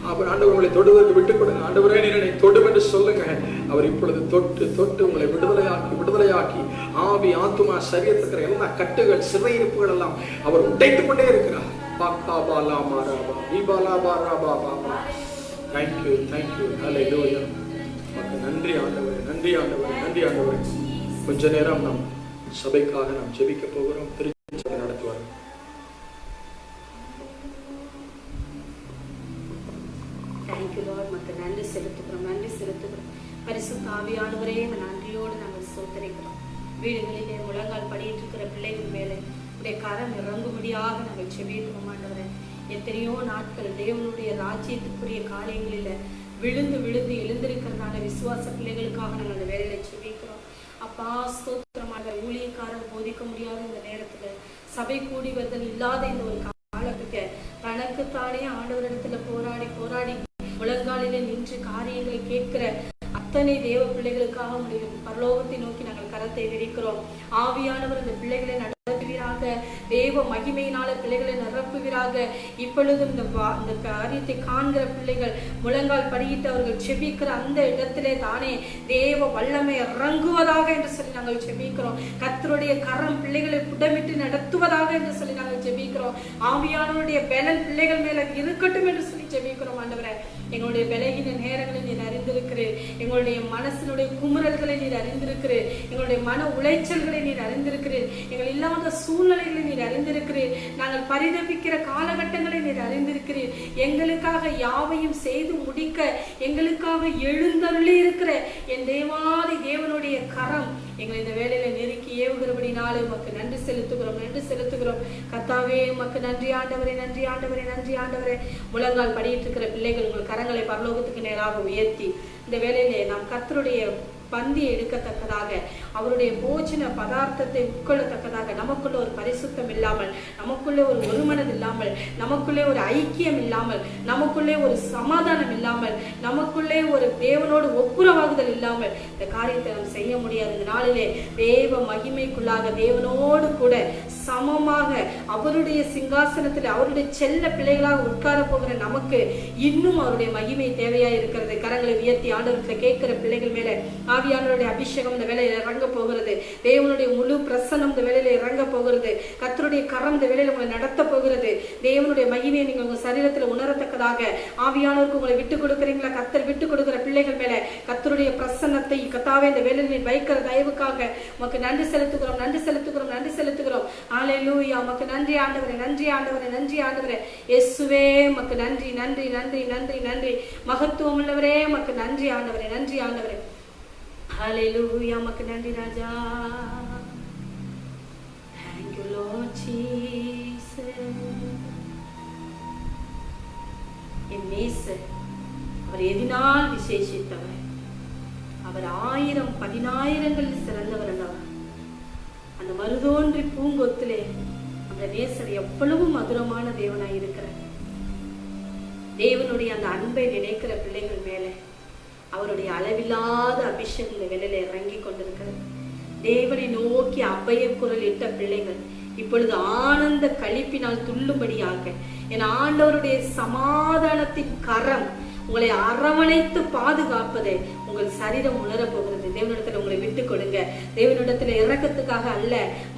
அவர் ஆண்டவர் உங்களை தொடுவதற்கு விட்டுக் கொடுங்க. ஆண்டவரே நீர் என்னை தொடும் என்று சொல்லுங்க. அவர் இப்பொழுது தொட்டு தொட்டு உங்களை விடுதலையாக்கி ஆவி ஆத்துமா சரீரத்தில் இருக்கிற எல்லா கட்டுகள் சிறையிருப்புகள் எல்லாம் அவர் உடைத்துக் கொண்டே இருக்கிறார். Thank you thank you. ஹல்லேலூயா. நன்றி ஆண்டவரே, நன்றி ஆண்டவரே, நன்றி ஆண்டவரே. கொஞ்ச நேரம் நாம் சபைக்காக நாம் ஜெபிக்க போகிறோம். திருச்சபை நடத்துவார். Thank you Lord. மக்கள் நன்றி செலுத்துகிறோம், நன்றி செலுத்துகிறோம். பரிசுத்த ஆவியானவரே, நன்றியோடு நாங்கள் ஸ்தோத்திரிக்கிறோம். வீடுகளிலே முழங்கால் படியிட்டு இருக்கிற பிள்ளைகள் மேலே உடைய கரம் இறங்கும்படியாக நாங்கள் செபிக்கிறோம் ஆண்டவரே. எத்தனையோ நாட்கள் தேவனுடைய ராஜ்யத்துக்குரிய காரியங்களில் விழுந்து விழுந்து எழுந்திருக்கிறதான விசுவாச பிள்ளைகளுக்காக நாங்கள் அந்த வேலையில செபிக்கிறோம். அப்பா ஸ்தோத்திரமாக ஊழியக்காரர் போதிக்க முடியாத இந்த நேரத்துல சபை கூடி வருதல் இல்லாத இந்த ஒரு காலத்துக்கு தனக்குத்தானே ஆண்டவரிடத்துல போராடி போராடி முழங்காலிலே நின்று காரியங்களை கேட்கிற அத்தனை தேவ பிள்ளைகளுக்காக பரலோகத்தை நோக்கி நாங்கள் கரத்தை விரிக்கிறோம். ஆவியானவர் இந்த பிள்ளைகளை நடத்துவீராக, தேவ மகிமையினால பிள்ளைகளை நிரப்புவீராக. இப்பொழுதும் இந்த காரியத்தை காண்கிற பிள்ளைகள் முழங்கால் படியிட்டு அவர்கள் செபிக்கிற அந்த இடத்திலே தானே தேவ வல்லமை இறங்குவதாக என்று சொல்லி நாங்கள் செபிக்கிறோம். கர்த்தருடைய கரம் பிள்ளைகளை புடமிட்டு நடத்துவதாக என்று சொல்லி நாங்கள் செபிக்கிறோம். ஆவியானவருடைய பலன் பிள்ளைகள் மேல இருக்கட்டும் என்று சொல்லி செபிக்கிறோம். ஆண்டவரே, எங்களுடைய பலகீன நேரங்களை நீர் அறிந்திருக்கிறேன், எங்களுடைய மனசினுடைய குமுறல்களை நீர் அறிந்திருக்கிறேன், எங்களுடைய மன உளைச்சல்களை நீர் அறிந்திருக்கிறேன், எங்கள் இல்லாத சூழ்நிலைகளை நீர் அறிந்திருக்கிறேன், நாங்கள் பரிதபிக்கிற காலகட்டங்களை நீர் அறிந்திருக்கிறேன். எங்களுக்காக யாவையும் செய்து முடிக்க எங்களுக்காக எழுந்தருளி இருக்கிற என் தேவாதி தேவனுடைய கரம் எங்களை இந்த வேலையில நெருக்கி ஏவுகிறபடினாலே உமக்கு நன்றி செலுத்துகிறோம், நன்றி செலுத்துகிறோம். கர்த்தாவே, உமக்கு நன்றி ஆண்டவரே, நன்றி ஆண்டவரே, நன்றி ஆண்டவரே. முழங்கால் படியிட்டு இருக்கிற பிள்ளைகள் உங்கள் கரங்களை பரலோகத்துக்கு நேராக உயர்த்தி இந்த வேலையிலே நாம் கர்த்தருடைய பந்தி எடுக்கத்தக்கதாக அவருடைய போஜன பதார்த்தத்தை உட்கொள்ளத்தக்கதாக நமக்குள்ள ஒரு பரிசுத்தம் இல்லாமல், நமக்குள்ளே ஒரு ஒருமனது இல்லாமல், நமக்குள்ளே ஒரு ஐக்கியம் இல்லாமல், நமக்குள்ளே ஒரு சமாதானம் இல்லாமல், நமக்குள்ளே ஒரு தேவனோடு ஒப்புரவாகுதல் இல்லாமல் இந்த காரியத்தை நாம் செய்ய முடியாது. இந்த நாளிலே தேவ மகிமைக்குள்ளாக தேவனோடு கூட சமமாக அவருடைய சிங்காசனத்தில் அவருடைய செல்ல பிள்ளைகளாக உட்கார போகிற நமக்கு இன்னும் அவருடைய மகிமை தேவையா இருக்கிறது. கரங்களை உயர்த்தி ஆண்டவரத்தில் கேட்கிற பிள்ளைகள் மேல ஆவியானவருடைய அபிஷேகம் இந்த வேலையில இறங்க போகிறது. தேவனுடைய முழு பிரசன்னம் இந்த வேலையில இறங்க போகிறது. கர்த்தருடைய கரம் இந்த வேலையில உங்களை நடத்த போகிறது. தேவனுடைய மகிமையை நீங்க உங்க சரீரத்தில் உணரத்தக்கதாக ஆவியானவருக்கு உங்களை விட்டு கொடுக்குறீங்களா? கர்த்தர் விட்டு கொடுக்கிற பிள்ளைகள் மேல கர்த்தருடைய பிரசன்னத்தை கர்த்தாவே இந்த வேலையில் வைக்கிற தயவுக்காக உமக்கு நன்றி செலுத்துகிறோம், நன்றி செலுத்துகிறோம், நன்றி செலுத்துகிறோம். ஹல்லேலூயா. உமக்கு நன்றி ஆண்டவரே, நன்றி ஆண்டவரே, நன்றி ஆண்டவரே. இயேசுவே உமக்கு நன்றி, நன்றி, நன்றி, நன்றி, நன்றி. மகத்துவம் உள்ளவரே உமக்கு நன்றி ஆண்டவரே, நன்றி ஆண்டவரே. ஹல்லேலூயா. உமக்கு நன்றி ராஜா. Thank you Lord Jesus. என் நேசர் அவர் எதினால் விசேஷித்தவர். அவர் 1000 சிறந்தவர் அல்லவா. அந்த மருதோன்றி பூங்கொத்திலே அந்த நேசர் எவ்வளவு மதுரமான தேவனாய் இருக்கிறார். தேவனுடைய அந்த அன்பை நினைக்கிற பிள்ளைகள் மேலே அவருடைய அளவில்லாத அபிஷேகம் இந்த வேளையில இறங்கி கொண்டிருக்கிறது. தேவனை நோக்கி அபய குரல் இட்ட பிள்ளைகள் இப்பொழுது ஆனந்த களிப்பினால் துள்ளும்படியாக என் ஆண்டவருடைய சமாதானத்தின் கரம் உங்களை அரவணைத்து பாதுகாப்பதை உங்கள் சரீரம் உணர போகிறது. தேவனிடத்துல உங்களை விட்டு கொடுங்க. தேவனிடத்துல இறக்கத்துக்காக அல்ல,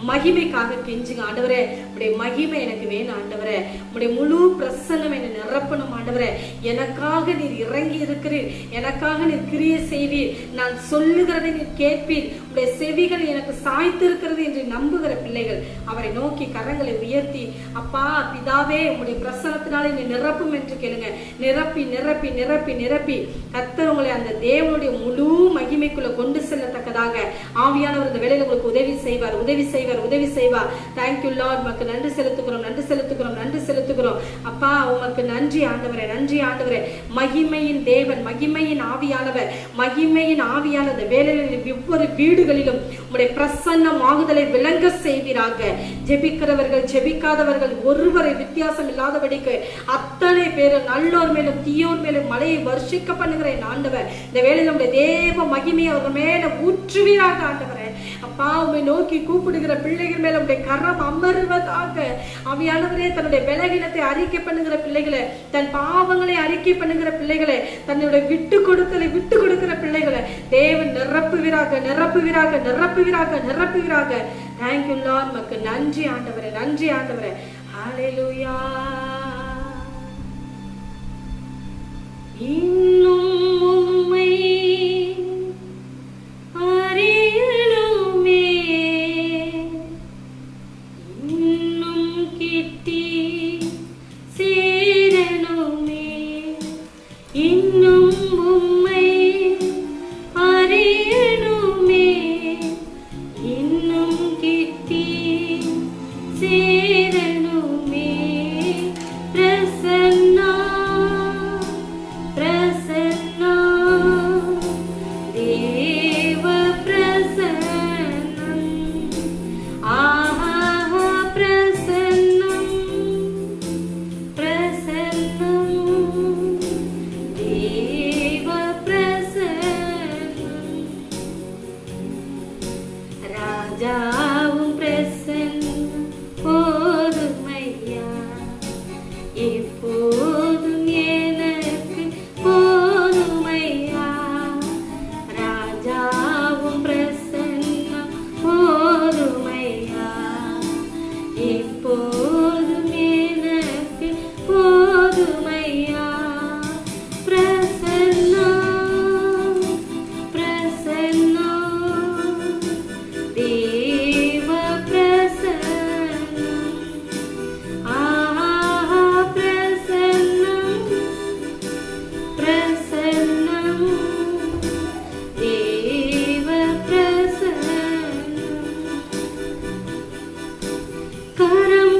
மகிமைக்காக கெஞ்சுங்க. ஆண்டவரே உடைய மகிமை எனக்கு வேணும் ஆண்டவரே, உடைய முழு பிரசன்னம் என்னை நிரப்பணும் ஆண்டவரே. எனக்காக நீர் இறங்கி இருக்கிறீர், எனக்காக நீர் கிரியை செய்வீர், நான் சொல்லுகிறதை நீர் கேட்பீர், உடைய செவிகள் எனக்கு சாய்த்து இருக்கிறது என்று நம்புகிற பிள்ளைகள் அவரை நோக்கி கரங்களை உயர்த்தி அப்பா பிதாவே உடைய பிரசன்னத்தினால என்னை நிரப்பும் என்று கேளுங்க. நிரப்பி நிரப்பி நிரப்பி நிரப்பி கர்த்தர் உங்களை அந்த தேவனுடைய முழு மகிமைக்குள்ள கொண்டு செல்லத்தக்கதாக ஆவியானவர் இந்த வேளையில உங்களுக்கு உதவி செய்வார், உதவி செய்வார், உதவி செய்வார். Thank you Lord. உமக்கு நன்றி செலுத்துகிறோம், நன்றி செலுத்துகிறோம், நன்றி செலுத்துகிறோம். அப்பா உமக்கு நன்றி ஆண்டவரே, நன்றி ஆண்டவரே. மகிமையின் தேவன், மகிமையின் ஆவியானவர், மகிமையின் ஆவியானது வேளையில் ஒவ்வொரு வீடுகளிலும் உம்முடைய பிரசன்னம் ஆகுதலை விளங்க செய்வீராக. ஜெபிக்கிறவர்கள் ஜெபிக்காதவர்கள் ஒருவரை வித்தியாசம் இல்லாதபடிக்கு அத்தனை பேரும் நல்லோர் மேலும் தீயோர் மேலும் மழையை வர்ஷிக்க பண்ணுகிற ஆண்டவர் இந்த வேளையில் நம்முடைய தேவ மகிமையை அவர் மேல ஊற்றுவீராக ஆண்டவரே. அப்பா உம்மை நோக்கி கூப்பிடுகிற பிள்ளைகள் மேல உடைய கரம் அமர்வதாக. ஆவியானவரே தன்னுடைய பலவீனத்தை அறிக்கை பண்ணுகிற பிள்ளைகளை, தன் பாவங்களை அறிக்கை பண்ணுகிற பிள்ளைகளை, தன்னுடைய விட்டு கொடுக்கிற பிள்ளைகளை தேவன் நிரப்புவீராக, நிரப்புவீராக, நிரப்புவீராக, நிரப்புவீராக. Thank you Lord. உமக்கு நன்றி ஆண்டவரே, நன்றி ஆண்டவரே. ஹல்லேலூயா. இன்னும் உம்மை அறியணுமே, இன்னும் கிட்டி சேரணுமே, இன்னும் உம்மை அறியணுமே, இன்னும் கிட்டி சேரணுமே. பிரசன்னா பிரசன்னா தேவ பிரசன்னம், ஆஹா பிரசன்னம், பிரசன்னம் தேவ பிரசன்னம். ராஜாவும் பிரசன்னம் போதுமையா, எப்போதும் எனக்கு போதுமையா. ராஜாவும் பிரசன்னம் போதுமையா, எப்போதும் எனக்கு போதுமையா. பிரசன்னம் பிரசன்னம் தேவ பிரசன்னம், ஆஹா பிரசன்னம், பிரசன்னம் தேவ பிரசன்னம். கரம்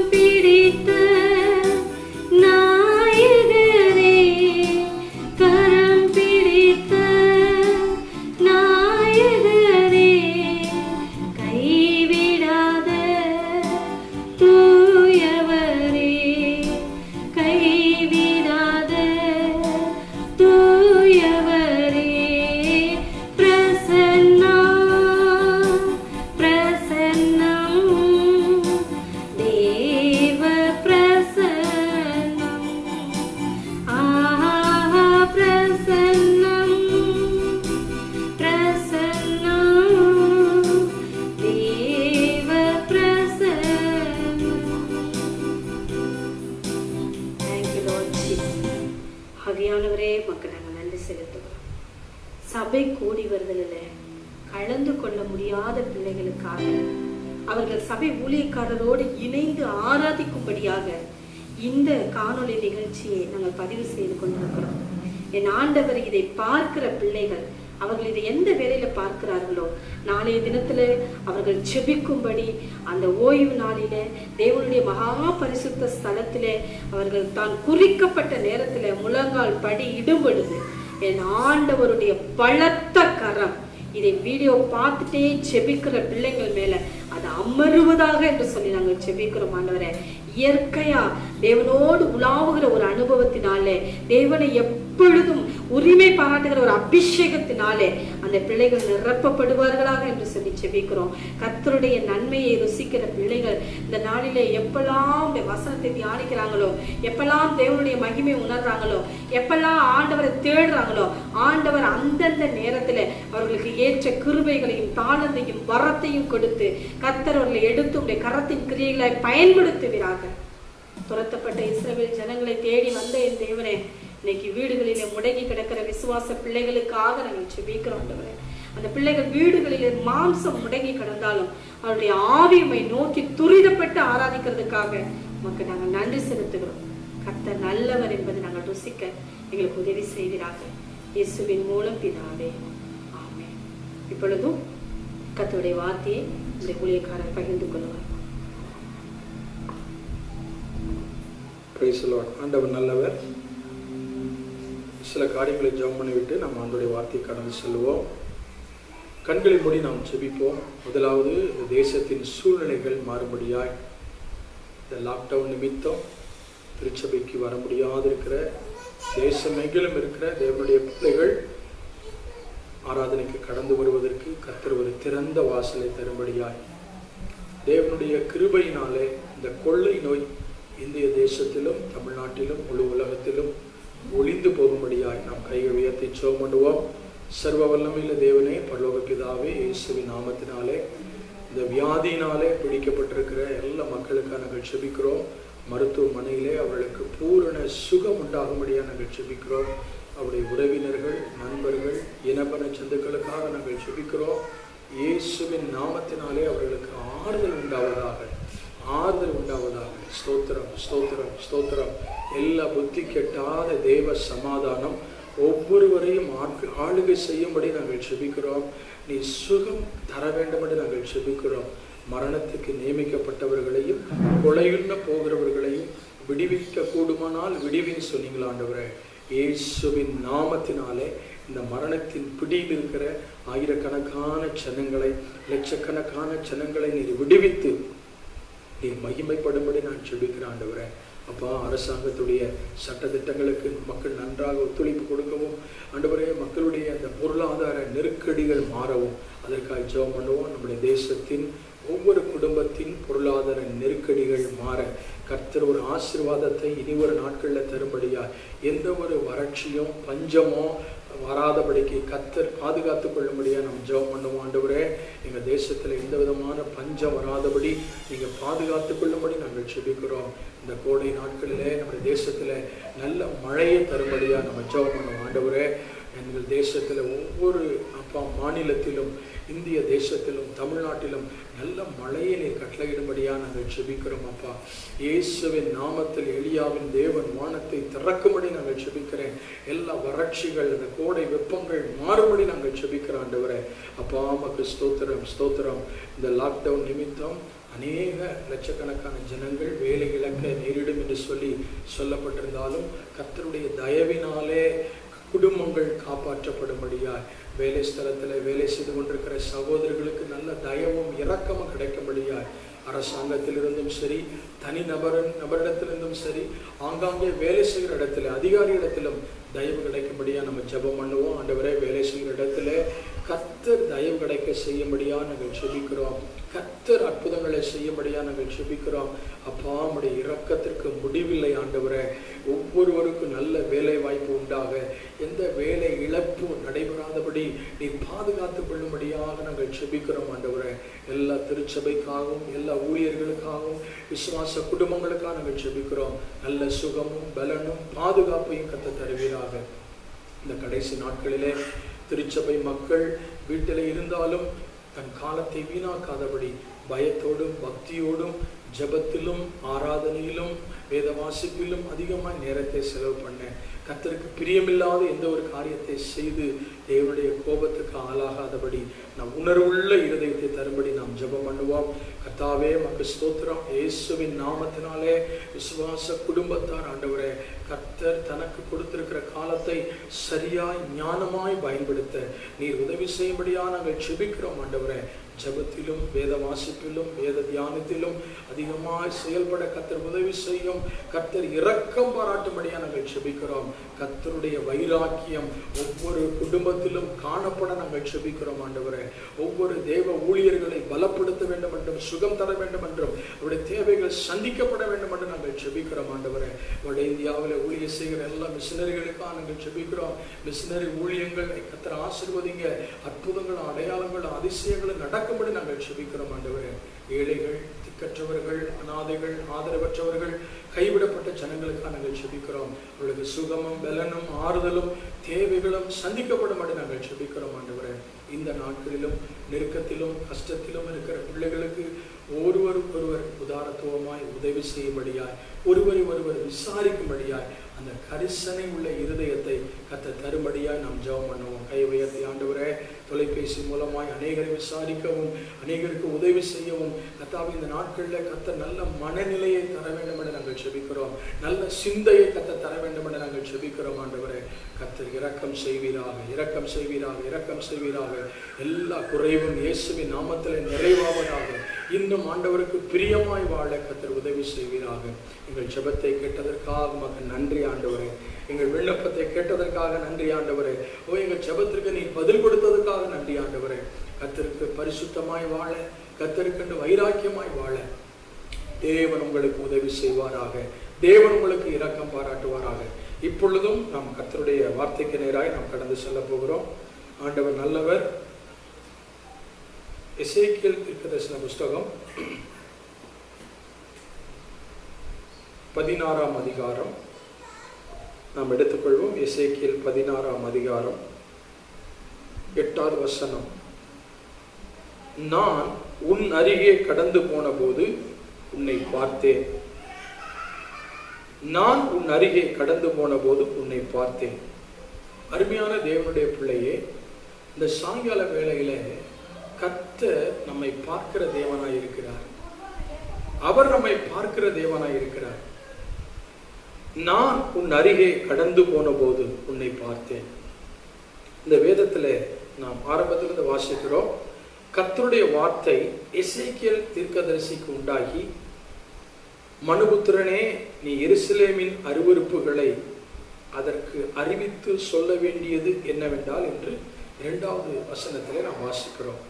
சபை கூடி வருதலில் கலந்து கொள்ள முடியாத பிள்ளைகளுக்காக, அவர்கள் சபை ஊழியக்காரரோடு இணைந்து ஆராதிக்கும்படியாக இந்த காணொளி நிகழ்ச்சியை நாங்கள் பதிவு செய்து கொண்டிருக்கிறோம். என் ஆண்டவர் இதை பார்க்கிற பிள்ளைகள், அவர்கள் இதை எந்த வேளையில பார்க்கிறார்களோ நாளைய தினத்துல அவர்கள் செபிக்கும்படி அந்த ஓய்வு நாளில தேவனுடைய மகா பரிசுத்த ஸ்தலத்திலே அவர்கள் தான் குறிக்கப்பட்ட நேரத்துல முழங்கால் படி இடும்பொழுது என் ஆண்டவருடைய பலத்த கரம் இதை வீடியோ பார்த்துட்டே செபிக்கிற பிள்ளைகள் மேல அது அமருவதாக என்று சொல்லி நாங்கள் செபிக்கிறோம். ஆண்டவரே, இயற்கையா தேவனோடு உலாவுகிற ஒரு அனுபவத்தினாலே, தேவனை எப்பொழுதும் உரிமை பாராட்டுகிற ஒரு அபிஷேகத்தினாலே அந்த பிள்ளைகள் நிரப்பப்படுவார்களாக என்று சொல்லி செபிக்கிறோம். கர்த்தருடைய நன்மையை ருசிக்கிற பிள்ளைகள் இந்த நாளிலே எப்பெல்லாம் வசனத்தை தியானிக்கிறாங்களோ, எப்பெல்லாம் தேவனுடைய மகிமை உணர்றாங்களோ, எப்பெல்லாம் ஆண்டவரை தேடுறாங்களோ, ஆண்டவர் அந்தந்த நேரத்துல அவர்களுக்கு ஏற்ற கிருபைகளையும் தாளந்தையும் வரத்தையும் கொடுத்து கர்த்தர் அவர்களை எடுத்து உடைய கரத்தின் கிரியைகளை பயன்படுத்துகிறார்கள். துரத்தப்பட்ட இஸ்ரவேல் ஜனங்களை தேடி வந்த என் தேவனே, இன்னைக்கு வீடுகளிலே முடங்கி கிடக்கிற விசுவாச பிள்ளைகளுக்காக நாங்கள் செபிக்கிறோம். அந்த பிள்ளைகள் வீடுகளிலே மாம்சம் முடங்கி கிடந்தாலும் அவருடைய ஆவியை நோக்கி துரிதப்பட்டு ஆராதிக்கிறதுக்காக உமக்கு நாங்கள் நன்றி செலுத்துகிறோம். கர்த்தர் நல்லவர் என்பதை நாங்கள் ருசிக்க எங்களுக்கு உதவி செய்கிறார்கள். இயேசுவின் மூலம் பிதாவே, ஆமென். இப்பொழுதும் கர்த்தருடைய வார்த்தையை இந்த ஊழியக்காரர் பகிர்ந்து கொள்வார். Praise the Lord. ஆண்டவர் நல்லவர். சில காரியங்களை ஜெபம் பண்ணிவிட்டு நம்ம ஆண்டவருடைய வார்த்தையை கடந்து செல்வோம். கண்களை மூடி நாம் ஜெபிப்போம். முதலாவது, இந்த தேசத்தின் சூழ்நிலைகள் மாறும்படியாய், இந்த லாக்டவுன் நிமித்தம் திருச்சபைக்கு வர முடியாது இருக்கிற தேசமெங்கிலும் இருக்கிற தேவனுடைய பிள்ளைகள் ஆராதனைக்கு கடந்து வருவதற்கு கர்த்தர் ஒரு திறந்த வாசலை தரும்படியாய், தேவனுடைய கிருபையினாலே இந்த கொள்ளை நோய் இந்திய தேசத்திலும் தமிழ்நாட்டிலும் முழு உலகத்திலும் ஒளிந்து போகும்படியாய் நாம் கைகள் உயர்த்தி ஜெபம் பண்ணுவோம். சர்வ வல்லமையுள்ள தேவனே, பரலோக பிதாவே, இயேசுவின் நாமத்தினாலே இந்த வியாதியினாலே பிடிக்கப்பட்டிருக்கிற எல்லா மக்களுக்காக நாங்கள் ஜெபிக்கிறோம். மருத்துவமனையிலே அவர்களுக்கு பூரண சுகம் உண்டாகும்படியாக நாங்கள் ஜெபிக்கிறோம். அவருடைய உறவினர்கள், நண்பர்கள், இனபன சொந்தங்களுக்காக நாங்கள் ஜெபிக்கிறோம். இயேசுவின் நாமத்தினாலே அவர்களுக்கு ஆறுதல் உண்டாவதாக, ஆறுதல் உண்டாவதாக. ஸ்தோத்திரம், ஸ்தோத்திரம், ஸ்தோத்திரம். எல்லா புத்தி கெட்டாத தேவ சமாதானம் ஒவ்வொருவரையும் ஆளுகை செய்யும்படி நாங்கள் ஜெபிக்கிறோம். நீ சுகம் தர வேண்டும் என்று நாங்கள் ஜெபிக்கிறோம். மரணத்துக்கு நியமிக்கப்பட்டவர்களையும் கொலையுண்ண போகிறவர்களையும் விடுவிக்க கூடுமானால் விடுவின்னு சொன்னீங்களா ஆண்டவரே. இயேசுவின் நாமத்தினாலே இந்த மரணத்தின் பிடியில் இருக்கிற ஆயிரக்கணக்கான ஜனங்களை, லட்சக்கணக்கான ஜனங்களை நீர் விடுவித்து நீர் மகிமைப்படும்படி நான் ஜெபிக்கிறேன் ஆண்டவரே. அப்பா, அரசாங்கத்துடைய சட்டத்திட்டங்களுக்கு மக்கள் நன்றாக ஒத்துழைப்பு கொடுக்கவும் ஆண்டவரே, மக்களுடைய அந்த பொருளாதார நெருக்கடிகள் மாறவும் அதற்காக ஜெபம் பண்ணுவோம். நம்முடைய தேசத்தின் ஒவ்வொரு குடும்பத்தின் பொருளாதார நெருக்கடிகள் மாற கர்த்தர் ஒரு ஆசீர்வாதத்தை இனி ஒரு நாட்களில் தரும்படியா, எந்த ஒரு வறட்சியும் பஞ்சமோ வராதபடிக்கு கர்த்தர் பாதுகாத்து கொள்ளும்படியா நம்ம ஜெபம் பண்ணுவோம். ஆண்டவரே, எங்கள் தேசத்தில் எந்த விதமான பஞ்சம் வராதபடி நீங்கள் பாதுகாத்து கொள்ளும்படி நாங்கள் ஜெபிக்கிறோம். இந்த கோடை நாட்களிலே நம்முடைய தேசத்தில் நல்ல மழையை தரும்படியா நம்ம ஜெபம் பண்ணுவோம். ஆண்டவரே, எங்கள் தேசத்தில் ஒவ்வொரு மாநிலத்திலும், இந்திய தேசத்திலும், தமிழ்நாட்டிலும் நல்ல மழையை நீர் கட்டளையிடும்படியா நாங்கள் ஜெபிக்கிறோம். அப்பா, இயேசுவின் நாமத்தில் எலியாவின் தேவன் வானத்தை திறக்கும்படி நாங்கள் ஜெபிக்கிறேன். எல்லா வறட்சிகள், அந்த கோடை வெப்பங்கள் மாறும்படி நாங்கள் ஜெபிக்கிறோம். ஆண்டவரே, அப்பா, உமக்கு ஸ்தோத்திரம், ஸ்தோத்திரம். இந்த லாக்டவுன் நிமித்தம் அநேக லட்சக்கணக்கான ஜனங்கள் வேலை இழக்க நேரிடும் என்று சொல்லப்பட்டிருந்தாலும் கர்த்தருடைய தயவினாலே குடும்பங்கள் காப்பாற்றப்படும்படியாய், வேலை ஸ்தலத்தில் வேலை செய்து கொண்டிருக்கிற சகோதரர்களுக்கு நல்ல தயவும் இரக்கமும் கிடைக்கும்படியாய், அரசாங்கத்திலிருந்தும் சரி, தனி நபரிடத்திலிருந்தும் சரி, ஆங்காங்கே வேலை செய்கிற இடத்துல அதிகாரி இடத்திலும் தயவு கிடைக்கும்படியா நம்ம ஜெபம் பண்ணுவோம். ஆண்டவரே, வேலை செய்கிற இடத்துல கர்த்தர் தயவு கிடைக்க செய்யும்படியா நாங்கள் ஜெபிக்கிறோம். கர்த்தர் அற்புதங்களை செய்யும்படியா நாங்கள் ஜெபிக்கிறோம். அப்பா, நம்முடைய இரக்கத்திற்கு முடிவில்லை ஆண்டவரே. ஒவ்வொருவருக்கும் நல்ல வேலை வாய்ப்பு உண்டாக, எந்த வேலை இழப்பு நடைபெறாதபடி நீ பாதுகாத்து கொள்ளும்படியாக நாங்கள் ஜெபிக்கிறோம். ஆண்டவரே, எல்லா திருச்சபைக்காகவும் எல்லா ஊழியர்களுக்காகவும் விசுவாச குடும்பங்களுக்காக நாங்கள் ஜெபிக்கிறோம். நல்ல சுகமும் பலனும் பாதுகாப்பையும் கர்த்தர் தருவீராக. இந்த கடைசி நாட்களிலே திருச்சபை மக்கள் வீட்டில் இருந்தாலும் தன் காலத்தை வீணாக்காதபடி பயத்தோடும் பக்தியோடும் ஜபத்திலும் ஆராதனையிலும் வேத வாசிப்பிலும் அதிகமாக நேரத்தை செலவு பண்ண, கர்த்தருக்கு பிரியமில்லாத எந்த ஒரு காரியத்தை செய்து தேவனுடைய கோபத்துக்கு ஆளாகாதபடி நம் உணர்வுள்ள இருதயத்தை தரும்படி நாம் ஜெபம் பண்ணுவோம். கர்த்தாவே மக்கு ஸ்தோத்திரம். இயேசுவின் நாமத்தினாலே விசுவாச குடும்பத்தார் ஆண்டவரே, கர்த்தர் தனக்கு கொடுத்திருக்கிற காலத்தை சரியாய் ஞானமாய் பயன்படுத்த நீர் உதவி செய்யும்படியா நாங்கள் ஜெபிக்கிறோம் ஆண்டவரே. ஜபத்திலும் வேத வாசிப்பிலும் வேத தியானத்திலும் அதிகமாய் செயல்பட கர்த்தர் உதவி செய்யும். கர்த்தர் இரக்கம் பாராட்டும்படியா நாங்கள் ஜெபிக்கிறோம். கர்த்தருடைய வைராக்கியம் ஒவ்வொரு குடும்பத்திலும் காணப்பட நாங்கள் ஜெபிக்கிறோம் ஆண்டவரே. ஒவ்வொரு தேவ ஊழியர்களை பலப்படுத்த வேண்டும் என்றும் சுகம் தர வேண்டும் என்றும் அவருடைய தேவைகள் சந்திக்கப்பட வேண்டும் என்று நாங்கள் ஜெபிக்கிறோம் ஆண்டவரே. வட இந்தியாவில் ஊழியர் செய்கிற எல்லா மிஷினரிகளுக்காக நாங்கள் ஜெபிக்கிறோம். மிஷினரி ஊழியங்கள் கர்த்தர் ஆசீர்வதிங்க. அற்புதங்கள் அடையாளங்கள் அதிசயங்கள் நடக்கும்படி நாங்கள் ஜெபிக்கிறோம் ஆண்டவரே. ஏழைகள், திக்கற்றவர்கள், அநாதைகள், ஆதரவற்றவர்கள், கைவிடப்பட்ட ஜனங்களுக்காக நாங்கள் ஜெபிக்கிறோம். அவர்களுக்கு சுகமும் பலனும் ஆறுதலும் தேவைகளும் சந்திக்கப்படும்படி நாங்கள் ஜெபிக்கிறோம் ஆண்டவரே. இந்த நாட்களிலும் நெருக்கத்திலும் கஷ்டத்திலும் இருக்கிற பிள்ளைகளுக்கு ஒருவருக்கொருவர் உதாரத்துவமாய் உதவி செய்யும்படியாய், ஒருவரை ஒருவர் விசாரிக்கும்படியாய் அந்த கரிசனை உள்ள இருதயத்தை கர்த்தர் தரும்படியாய் நாம் ஜெபம் பண்ணுவோம். கை உயர்த்தி ஆண்டவரே, தொலைபேசி மூலமாய் அநேகரை விசாரிக்கவும் அநேகருக்கு உதவி செய்யவும் கர்த்தாவே இந்த நாட்களில் கர்த்தர் நல்ல மனநிலையை தர வேண்டும் என்று நாங்கள் ஜெபிக்கிறோம். நல்ல சிந்தையை கர்த்தர் தர வேண்டும் என்று நாங்கள் ஜெபிக்கிறோம் ஆண்டவரே. கர்த்தர் இரக்கம் செய்வீராக, இரக்கம் செய்வீராக, இரக்கம் செய்வீராக. எல்லா குறைவும் இயேசுவின் நாமத்தில் நிறைவாவதாக. இன்னும் ஆண்டவருக்கு பிரியமாய் வாழ கர்த்தர் உதவி செய்வீராக. எங்கள் ஜெபத்தை கேட்டதற்காக உமக்கு நன்றி ஆண்டவரே. எங்கள் விண்ணப்பத்தை கேட்டதற்காக நன்றி ஆண்டவரே. எங்கள் ஜெபத்திற்கு நீ பதில் கொடுத்ததற்காக நன்றி ஆண்டவரே. கர்த்தருக்கு பரிசுத்தமாய் வாழ, கர்த்தருக்கு வைராக்கியமாய் வாழ தேவன் உங்களுக்கு உதவி செய்வாராக. தேவன் உங்களுக்கு இரக்கம் பாராட்டுவாராக. இப்பொழுதும் நாம் கர்த்தருடைய வார்த்தைக்கு நேராய் நாம் கடந்து செல்ல போகிறோம். ஆண்டவர் நல்லவர். எசேக்கியேல் தீர்க்கதரிசன புஸ்தகம் 16ஆம் அதிகாரம் நாம் எடுத்துக்கொள்வோம். எசேக்கியேல் 16ஆம் அதிகாரம் 8வது வசனம். நான் உன் அருகே கடந்து போன போது உன்னை பார்த்தேன். நான் உன் அருகே கடந்து போன போது உன்னை பார்த்தேன். அருமையான தேவனுடைய பிள்ளையே, இந்த சாயங்கால வேளையில கர்த்தர் நம்மை பார்க்கிற தேவனாய் இருக்கிறார். அவர் நம்மை பார்க்கிற தேவனாய் இருக்கிறார். நான் உன் அருகே கடந்து போன போது உன்னை பார்த்தேன். இந்த வேதத்துல நாம் ஆரம்பத்திலிருந்து வாசிக்கிறோம். கர்த்தருடைய வார்த்தை எசேக்கியேல் தீர்க்கதரிசிக்கு உண்டாகி, மனுபுத்திரனே, நீ எருசலேமின் அருவருப்புகளை அதற்கு அறிவித்து சொல்ல வேண்டியது என்னவென்றால் என்று 2வது வசனத்திலே நாம் வாசிக்கிறோம்.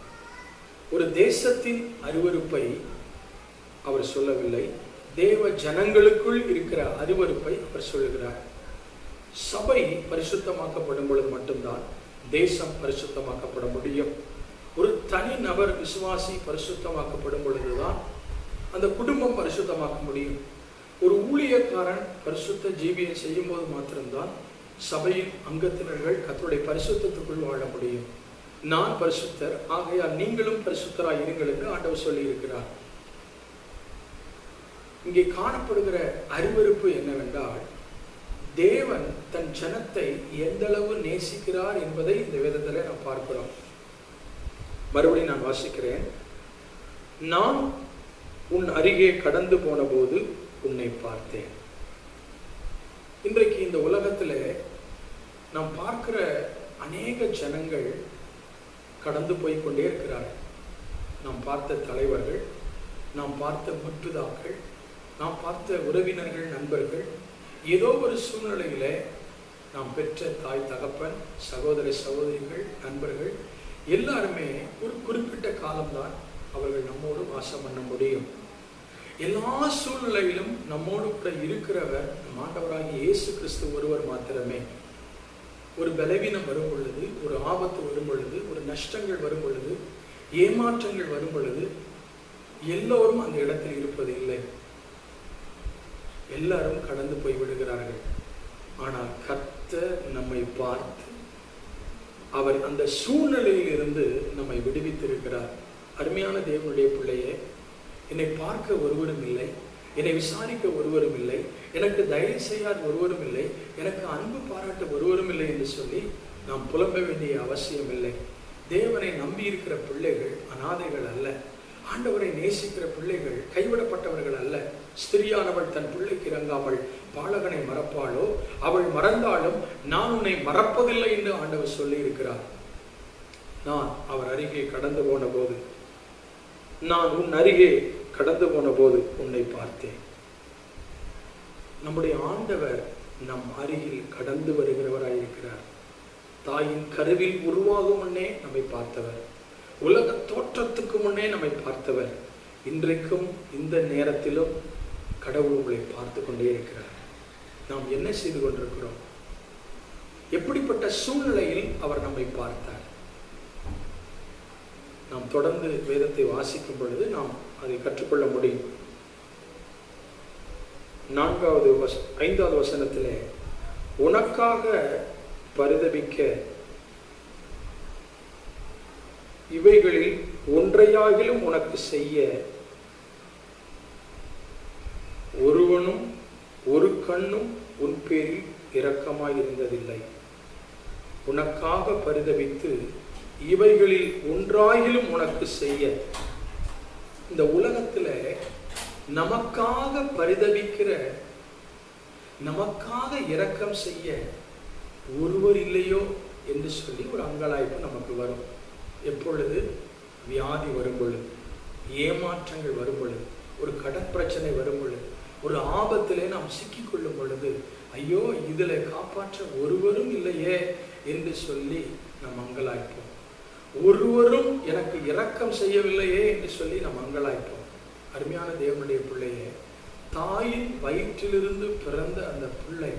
ஒரு தேசத்தின் அருவருப்பை அவர் சொல்லவில்லை, தேவ ஜனங்களுக்குள் இருக்கிற அருவருப்பை அவர் சொல்லுகிறார். சபை பரிசுத்தமாக்கப்படும் பொழுது மட்டும்தான் தேசம் பரிசுத்தமாக்கப்பட முடியும். ஒரு தனி நபர் விசுவாசி பரிசுத்தமாக்கப்படும் பொழுதுதான் அந்த குடும்பம் பரிசுத்தமாக்க முடியும். ஒரு ஊழியக்காரன் பரிசுத்த ஜீவியம் செய்யும் போது மாத்திரம்தான் சபையின் அங்கத்தினர்கள் கர்த்தருடைய பரிசுத்தத்துக்குள் வாழ முடியும். நான் பரிசுத்தர், ஆகையால் நீங்களும் பரிசுத்தராய் இருங்கள் என்று ஆண்டவர் சொல்லி இருக்கிறார். இங்கே காணப்படுகிற அருவருப்பு என்னவென்றால், தேவன் தன் ஜனத்தை எந்த அளவு நேசிக்கிறார் என்பதை இந்த வேதத்தில் நாம் பார்க்கிறோம். மறுபடியும் நான் வாசிக்கிறேன். நான் உன் அருகே கடந்து போன போது உன்னை பார்த்தேன். இன்றைக்கு இந்த உலகத்தில் நாம் பார்க்கிற அநேக ஜனங்கள் கடந்து போய் கொண்டே இருக்கிறார்கள். நாம் பார்த்த தலைவர்கள், நாம் பார்த்த முற்றுதாக்கள், நாம் பார்த்த உறவினர்கள், நண்பர்கள், ஏதோ ஒரு சூழ்நிலையில நாம் பெற்ற தாய் தகப்பன், சகோதர சகோதரிகள், நண்பர்கள் எல்லாருமே ஒரு குறிப்பிட்ட காலம்தான் அவர்கள் நம்மோடு வாசம் பண்ண முடியும். எல்லா சூழ்நிலையிலும் நம்மோடு கூட இருக்கிறவர் நம் ஆண்டவராகிய இயேசு கிறிஸ்து ஒருவர் மாத்திரமே. ஒரு பலவீனம் வரும் பொழுது, ஒரு ஆபத்து வரும் பொழுது, ஒரு நஷ்டங்கள் வரும் பொழுது, ஏமாற்றங்கள் வரும் பொழுது எல்லோரும் அந்த இடத்தில் இருப்பது இல்லை. எல்லாரும் கடந்து போய் விடுகிறார்கள். ஆனால் கர்த்தர் நம்மை பார்த்து அவர் அந்த சூழ்நிலையில் இருந்து நம்மை விடுவித்திருக்கிறார். அருமையான தேவனுடைய பிள்ளையே, என்னை பார்க்க ஒருவரும் இல்லை, என்னை விசாரிக்க ஒருவரும் இல்லை, எனக்கு தயவு செய்யாத ஒருவரும் இல்லை, எனக்கு அன்பு பாராட்ட ஒருவரும் இல்லை என்று சொல்லி நாம் புலம்ப வேண்டிய அவசியம் இல்லை. தேவனை நம்பி இருக்கிற பிள்ளைகள் அனாதைகள் அல்ல. ஆண்டவரை நேசிக்கிற பிள்ளைகள் கைவிடப்பட்டவர்கள் அல்ல. ஸ்திரியானவள் தன் பிள்ளைக்கு இறங்காமல் பாலகனை மறப்பாளோ? அவள் மறந்தாலும் நான் உன்னை மறப்பதில்லை என்று ஆண்டவர் சொல்லி இருக்கிறார். நான் அவர் அருகே கடந்து போன போது, நான் உன் அருகே கடந்து போன போது உன்னை பார்த்தேன். நம்முடைய ஆண்டவர் நம் அருகில் கடந்து வருகிறவராயிருக்கிறார். தாயின் கருவில் உருவாகும் முன்னே நம்மை பார்த்தவர், உலக தோற்றத்துக்கு முன்னே நம்மை பார்த்தவர். இன்றைக்கும் இந்த நேரத்திலும் கடவுள் உங்களை பார்த்து கொண்டே இருக்கிறார். நாம் என்ன செய்து கொண்டிருக்கிறோம்? எப்படிப்பட்ட சூழ்நிலையில் அவர் நம்மை பார்த்தார்? நாம் தொடர்ந்து வேதத்தை வாசிக்கும் பொழுது நாம் அதை கற்றுக்கொள்ள முடியும். 5வது வசனத்திலே, உனக்காக பரிதபிக்க இவைகளில் ஒன்றையாகிலும் உனக்கு செய்ய ஒருவனும் ஒரு கண்ணும் உன் பேரில் இரக்கமாயிருந்ததில்லை. உனக்காக பரிதபித்து இவைகளில் ஒன்றாகிலும் உனக்கு செய்ய. இந்த உலகத்துல நமக்காக பரிதபிக்கிற, நமக்காக இரக்கம் செய்ய ஒருவர் இல்லையோ என்று சொல்லி ஒரு அங்கலாய்ப்பு நமக்கு வரும். எப்பொழுது? வியாதி வரும் பொழுது, ஏமாற்றங்கள் வரும் பொழுது, ஒரு கடன் பிரச்சனை வரும் பொழுது, ஒரு ஆபத்திலே நாம் சிக்கிக்கொள்ளும் பொழுது, ஐயோ இதுல காப்பாற்ற ஒருவரும் இல்லையே என்று சொல்லி நாம் அங்கலாய்ப்போம். ஒருவரும் எனக்கு இரக்கம் செய்யவில்லையே என்று சொல்லி நாம் அங்கலாய்ப்போம். அருமையான தேவனுடைய பிள்ளையே, தாயின் வயிற்றிலிருந்து பிறந்த அந்த பிள்ளை,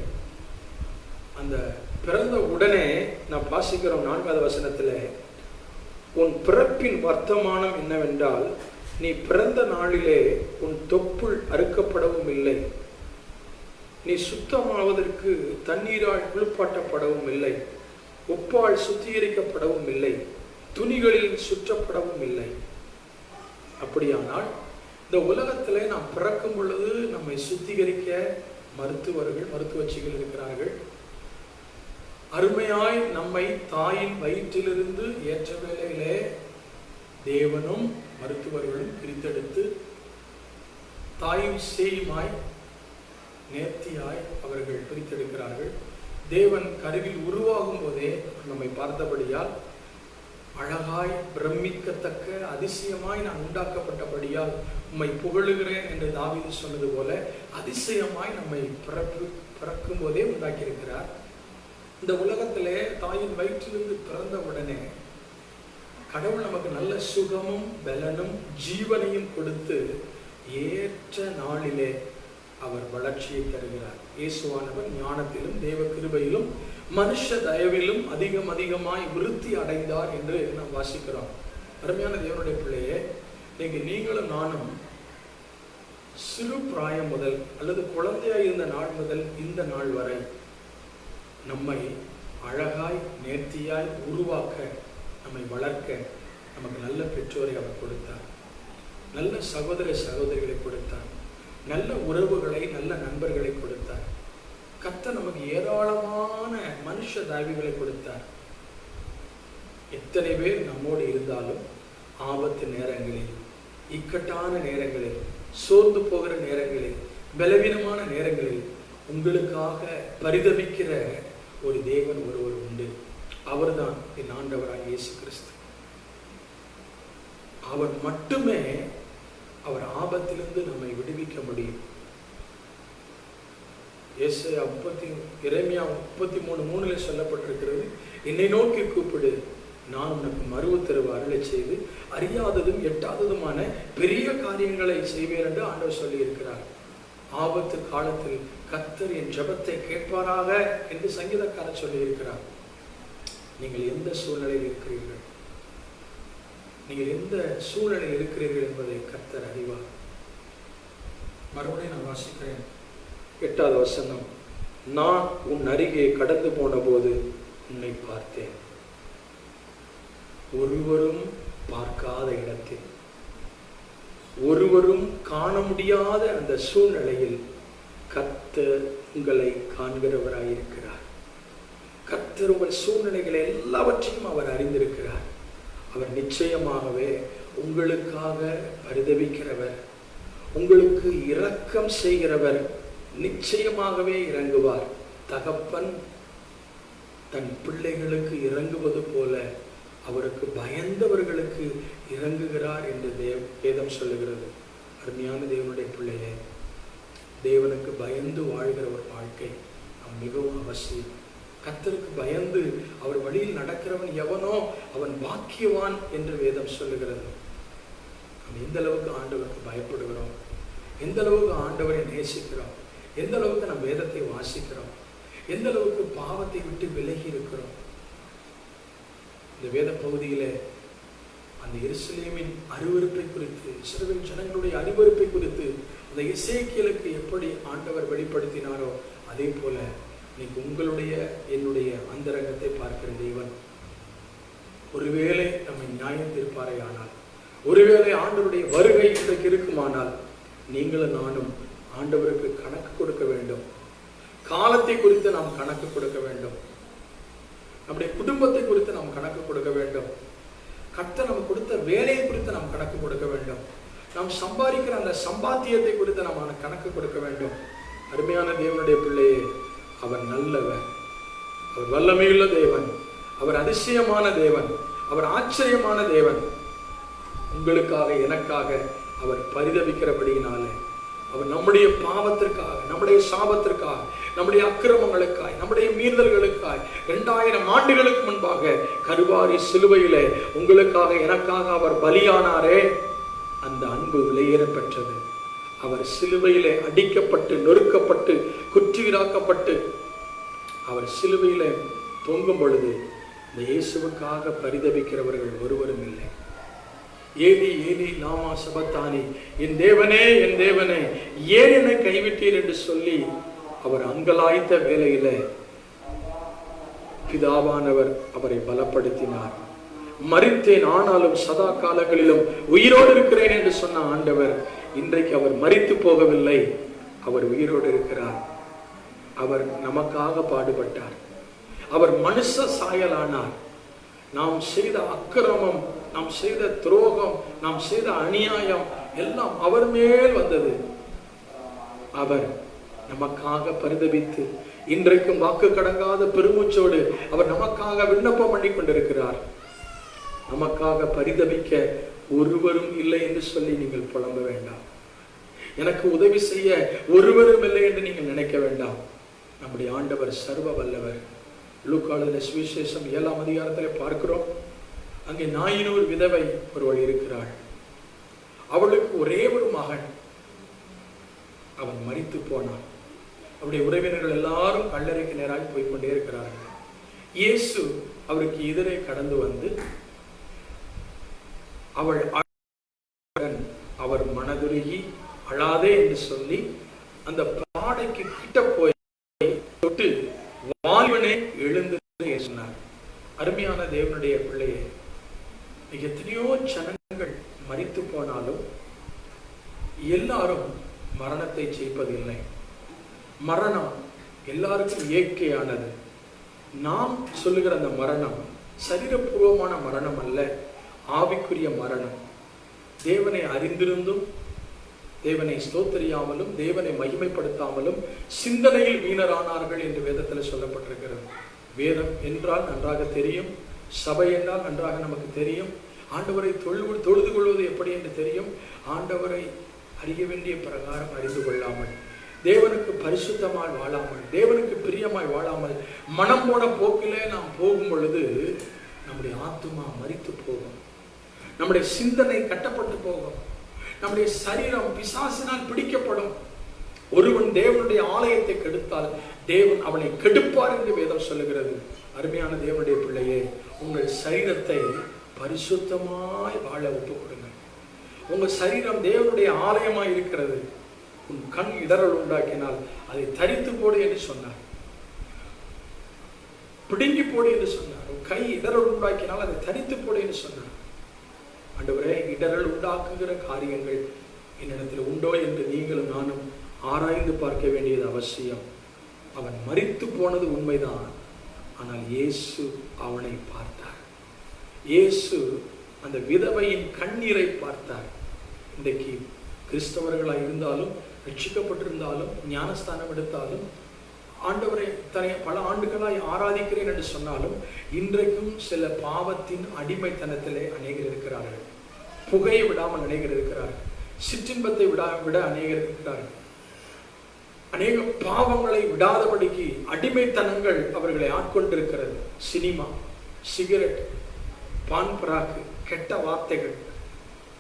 அந்த பிறந்த உடனே நாம் வாசிக்கிறோம் 4வது வசனத்துல, உன் பிறப்பின் வர்த்தமானம் என்னவென்றால், நீ பிறந்த நாளிலே உன் தொப்புள் அறுக்கப்படவும் இல்லை, நீ சுத்தமாவதற்கு தண்ணீரால் குளிப்பாட்டப்படவும் இல்லை, உப்பால் சுத்திகரிக்கப்படவும் இல்லை, துணிகளில் சுற்றப்படவும் இல்லை. அப்படியானால் இந்த உலகத்திலே நாம் பிறக்கும் பொழுது நம்மை சுத்திகரிக்க மருத்துவச்சிகள் இருக்கிறார்கள். அருமையாய் நம்மை தாயின் வயிற்றிலிருந்து ஏற்ற வேளையிலே தேவனும் மருத்துவர்களும் பிரித்தெடுத்து தாயும் சேயுமாய் நேர்த்தியாய் அவர்கள் பிரித்தெடுக்கிறார்கள். தேவன் கருவில் உருவாகும் போதே நம்மை பார்த்தபடியால், அழகாய் பிரமிக்கத்தக்க அதிசயமாய் நான் உண்டாக்கப்பட்டபடியால் உம்மை புகழுகிறேன் என்று தாவீது சொன்னது போல அதிசயமாய் நம்மை பிறக்கும் போதே உண்டாக்கியிருக்கிறார். இந்த உலகத்திலே தாயின் வயிற்றிலிருந்து பிறந்த உடனே கடவுள் நமக்கு நல்ல சுகமும் பலனும் ஜீவனையும் கொடுத்து ஏற்ற நாளிலே அவர் வளர்ச்சியை தருகிறார். இயேசுவானவர் ஞானத்திலும் தேவ கிருபையிலும் மனுஷ தயவிலும் அதிகமாய் விருத்தி அடைந்தார் என்று நாம் வாசிக்கிறோம். அருமையான தேவனுடைய பிள்ளையே, நீங்களும் நானும் சிறு பிராயம் முதல் அல்லது குழந்தையாய் இருந்த நாள் முதல் இந்த நாள் வரை நம்மை அழகாய் நேர்த்தியாய் உருவாக்க, நம்மை வளர்க்க நமக்கு நல்ல பெற்றோரை அவர் கொடுத்தார், நல்ல சகோதர சகோதரிகளை கொடுத்தார், நல்ல உறவுகளை, நல்ல நண்பர்களை கொடுத்தார். கர்த்தர் நமக்கு ஏராளமான மனுஷ தயவுகளை கொடுத்தார். எத்தனை பேர் நம்மோடு இருந்தாலும் ஆபத்து நேரங்களில், இக்கட்டான நேரங்களில், சோர்ந்து போகிற நேரங்களில், பலவீனமான நேரங்களில் உங்களுக்காக பரிதபிக்கிற ஒரு தேவன் ஒருவர் உண்டு. அவர்தான் என் ஆண்டவராகிய இயேசு கிறிஸ்து. அவர் மட்டுமே அவர் ஆபத்திலிருந்து நம்மை விடுவிக்க முடியும். எரேமியா 33:3 சொல்லப்பட்டிருக்கிறது, என்னை நோக்கி கூப்பிடு, நான் உனக்கு மறுவுத்தரவு அருளை செய்து அறியாததும் எட்டாததுமான பெரிய காரியங்களை செய்வேன் என்று ஆண்டவர் சொல்லி இருக்கிறார். ஆபத்து காலத்தில் கர்த்தர் என் ஜெபத்தை கேட்பாராக என்று சங்கீதக்காரர் சொல்லி இருக்கிறார். நீங்கள் எந்த சூழ்நிலையில் இருக்கிறீர்கள், நீங்கள் எந்த சூழ்நிலையில் இருக்கிறீர்கள் என்பதை கர்த்தர் அறிவார். மறுபடியும் நான் வாசிக்கிறேன் 8வது வசனம், நான் உன் அருகே கடந்து போன போது உன்னை பார்த்தேன். ஒருவரும் பார்க்காத இடத்தில், ஒருவரும் காண முடியாத அந்த சூழ்நிலையில் கர்த்தர் உங்களை காண்கிறவராயிருக்கிறார். கர்த்தர் உங்கள் சூழ்நிலைகளை எல்லாவற்றையும் அவர் அறிந்திருக்கிறார். அவர் நிச்சயமாகவே உங்களுக்காக பரிதவிக்கிறவர், உங்களுக்கு இரக்கம் செய்கிறவர். நிச்சயமாகவே இறங்குவார். தகப்பன் தன் பிள்ளைகளுக்கு இறங்குவது போல அவருக்கு பயந்தவர்களுக்கு இறங்குகிறார் என்று வேதம் சொல்லுகிறது. அருமையான தேவனுடைய பிள்ளையே, தேவனுக்கு பயந்து வாழ்கிற ஒரு வாழ்க்கை நாம் மிகவும் அவசியம். கர்த்தருக்கு பயந்து அவர் வழியில் நடக்கிறவன் எவனோ அவன் பாக்கியவான் என்று வேதம் சொல்லுகிறது. நாம் எந்த அளவுக்கு ஆண்டவருக்கு பயப்படுகிறோம், எந்த அளவுக்கு ஆண்டவரை நேசிக்கிறோம், எந்த அளவுக்கு நம் வேதத்தை வாசிக்கிறோம், எந்த அளவுக்கு பாவத்தை விட்டு விலகி இருக்கிறோம். இந்த வேத பகுதியில அந்த எருசலேமின் அருவருப்பை குறித்து, இஸ்ரவேல் ஜனங்களுடைய அருவருப்பை குறித்து அந்த எசேக்கியேலுக்கு எப்படி ஆண்டவர் வெளிப்படுத்தினாரோ அதே போல இன்னைக்கு உங்களுடைய என்னுடைய அந்தரங்கத்தை பார்க்கிற தேவன் ஒருவேளை நம்மை நியாயம் தீர்ப்பாரே ஆனால், ஒருவேளை ஆண்டவருடைய வருகை இன்றைக்கு இருக்குமானால், நீங்களும் நானும் ஆண்டவருக்கு கணக்கு கொடுக்க வேண்டும். காலத்தை குறித்து நாம் கணக்கு கொடுக்க வேண்டும். நம்முடைய குடும்பத்தை குறித்து நாம் கணக்கு கொடுக்க வேண்டும். கர்த்தர் நமக்கு கொடுத்த வேலையை குறித்து நாம் கணக்கு கொடுக்க வேண்டும். நாம் சம்பாதிக்கிற அந்த சம்பாத்தியத்தை குறித்து நாம் கணக்கு கொடுக்க வேண்டும். அருமையான தேவனுடைய பிள்ளையே, அவர் நல்லவர், அவர் வல்லமையுள்ள தேவன், அவர் அதிசயமான தேவன், அவர் ஆச்சரியமான தேவன். உங்களுக்காக எனக்காக அவர் பரிதவிக்கிறபடியினாலே, அவர் நம்முடைய பாவத்திற்காக, நம்முடைய சாபத்திற்காக, நம்முடைய அக்கிரமங்களுக்காய், நம்முடைய மீறுதல்களுக்காய் 2000 ஆண்டுகளுக்கு முன்பாக கல்வாரி சிலுவையிலே உங்களுக்காக எனக்காக அவர் பலியானாரே. அந்த அன்பு விலையேற பெற்றது. அவர் சிலுவையிலே அடிக்கப்பட்டு, நொறுக்கப்பட்டு, குற்றீராக்கப்பட்டு அவர் சிலுவையிலே தொங்கும் பொழுது இந்த இயேசுவுக்காக பரிதபிக்கிறவர்கள் ஒருவரும் இல்லை. ஏலி ஏலி லாமா சபத்தானி, என் தேவனே என் தேவனே ஏன் என்னை கைவிட்டீர் என்று சொல்லி அவர் அங்கலாய்த்த வேளையில பிதாவானவர் அவரை பலப்படுத்தினார். மரித்தேன் ஆனாலும் சதா காலங்களிலும் உயிரோடு இருக்கிறேன் என்று சொன்ன ஆண்டவர் இன்றைக்கு அவர் மரித்து போகவில்லை, அவர் உயிரோடு இருக்கிறார். அவர் நமக்காக பாடுபட்டார். அவர் மனுஷ சாயலானார். நாம் செய்த அக்கிரமம், நாம் செய்த துரோகம், நாம் செய்த அநியாயம் எல்லாம் அவர் மேல் வந்தது. அவர் நமக்காக பரிதபித்து இன்றைக்கும் வாக்கு கடங்காத பெருமூச்சோடு அவர் நமக்காக விண்ணப்பம் பண்ணி கொண்டிருக்கிறார். நமக்காக பரிதபிக்க ஒருவரும் இல்லை என்று சொல்லி நீங்கள் புலம்ப வேண்டாம். எனக்கு உதவி செய்ய ஒருவரும் இல்லை என்று நீங்கள் நினைக்க வேண்டாம். நம்முடைய ஆண்டவர் சர்வ வல்லவர். லூக்காளுடைய சுவிசேஷம் 7ஆம் அதிகாரத்தில் பார்க்கிறோம். அங்கே நாயினூர் விதவை ஒருவள் இருக்கிறாள். அவளுக்கு ஒரே ஒரு மகன், அவன் மரித்து போனான். அவருடைய உறவினர்கள் எல்லாரும் கல்லறைக்கு நேராக போய்கொண்டே இருக்கிறார்கள். இயேசு அவருக்கு எதிரே கடந்து வந்து அவர் மனதுருகி அழாதே என்று சொல்லி அந்த பாடைக்கு கிட்ட போய் தொட்டு வாலிபனே எழுந்து சொன்னார். அருமையான தேவனுடைய பிள்ளையே, எத்தனையோ ஜனங்கள் மரித்து போனாலும் எல்லாரும் மரணத்தை ஜெயிப்பதில்லை. மரணம் எல்லாருக்கும் இயற்கையானது. நாம் சொல்லுகிற அந்த மரணம் சரீரபூர்வமான மரணம் அல்ல, ஆவிக்குரிய மரணம். தேவனை அறிந்திருந்தும் தேவனை ஸ்தோத்திரியாமலும் தேவனை மகிமைப்படுத்தாமலும் சிந்தனையில் வீணரானார்கள் என்று வேதத்தில் சொல்லப்பட்டிருக்கிறது. வேதம் என்றால் நன்றாக தெரியும், சபை என்றால் நன்றாக நமக்கு தெரியும், ஆண்டவரை தொழுது கொள்வது எப்படி என்று தெரியும். ஆண்டவரை அறிய வேண்டிய பிரகாரம் அறிந்து கொள்ளாமல், தேவனுக்கு பரிசுத்தமாய் வாழாமல், தேவனுக்கு பிரியமாய் வாழாமல், மனம் போன போக்கிலே நாம் போகும் பொழுது நம்முடைய ஆத்துமா மரித்து போகும், நம்முடைய சிந்தனை கட்டப்பட்டு போகும், நம்முடைய சரீரம் பிசாசினால் பிடிக்கப்படும். ஒருவன் தேவனுடைய ஆலயத்தை கெடுத்தால் தேவன் அவனை கெடுப்பார் என்று வேதம் சொல்லுகிறது. அருமையான தேவனுடைய பிள்ளையே, உங்கள் சரீரத்தை பரிசுத்தமாய் வாழ ஒப்புக் கொடுங்கள். உங்கள் சரீரம் தேவனுடைய ஆலயமாய் இருக்கிறது. உன் கண் இடரல் உண்டாக்கினால் அதை தரித்து போடு என்று சொன்னார். பிடுங்கி போடு என்று சொன்னார். கை இடரல் உண்டாக்கினால் அதை தரித்து போடு என்று சொன்னார். ஆண்டவரே, இடரல் உண்டாக்குகிற காரியங்கள் என்னிடத்தில் உண்டோ என்று நீங்களும் நானும் ஆராய்ந்து பார்க்க வேண்டியது அவசியம். அவன் மரித்து போனது உண்மைதான். ஆனால் இயேசு அவனை பார்த்தார். இயேசு அந்த விதவையின் கண்ணீரை பார்த்தார். இன்றைக்கு கிறிஸ்தவர்களாக இருந்தாலும், ரட்சிக்கப்பட்டிருந்தாலும், ஞானஸ்தானம் எடுத்தாலும், ஆண்டவரை பல ஆண்டுகளாய் ஆராதிக்கிறேன் என்று சொன்னாலும், இன்றைக்கும் சில பாவத்தின் அடிமைத்தனத்திலே அநேகர் இருக்கிறார்கள். புகையை விடாமல் அநேகர் இருக்கிறார்கள். சிற்றின்பத்தை விட அநேகர் இருக்கிறார்கள். அநேக பாவங்களை விடாதபடிக்கு அடிமைத்தனங்கள் அவர்களை ஆட்கொண்டிருக்கிறது. சினிமா, சிகரெட், பான் பராக்கு, கெட்ட வார்த்தைகள்,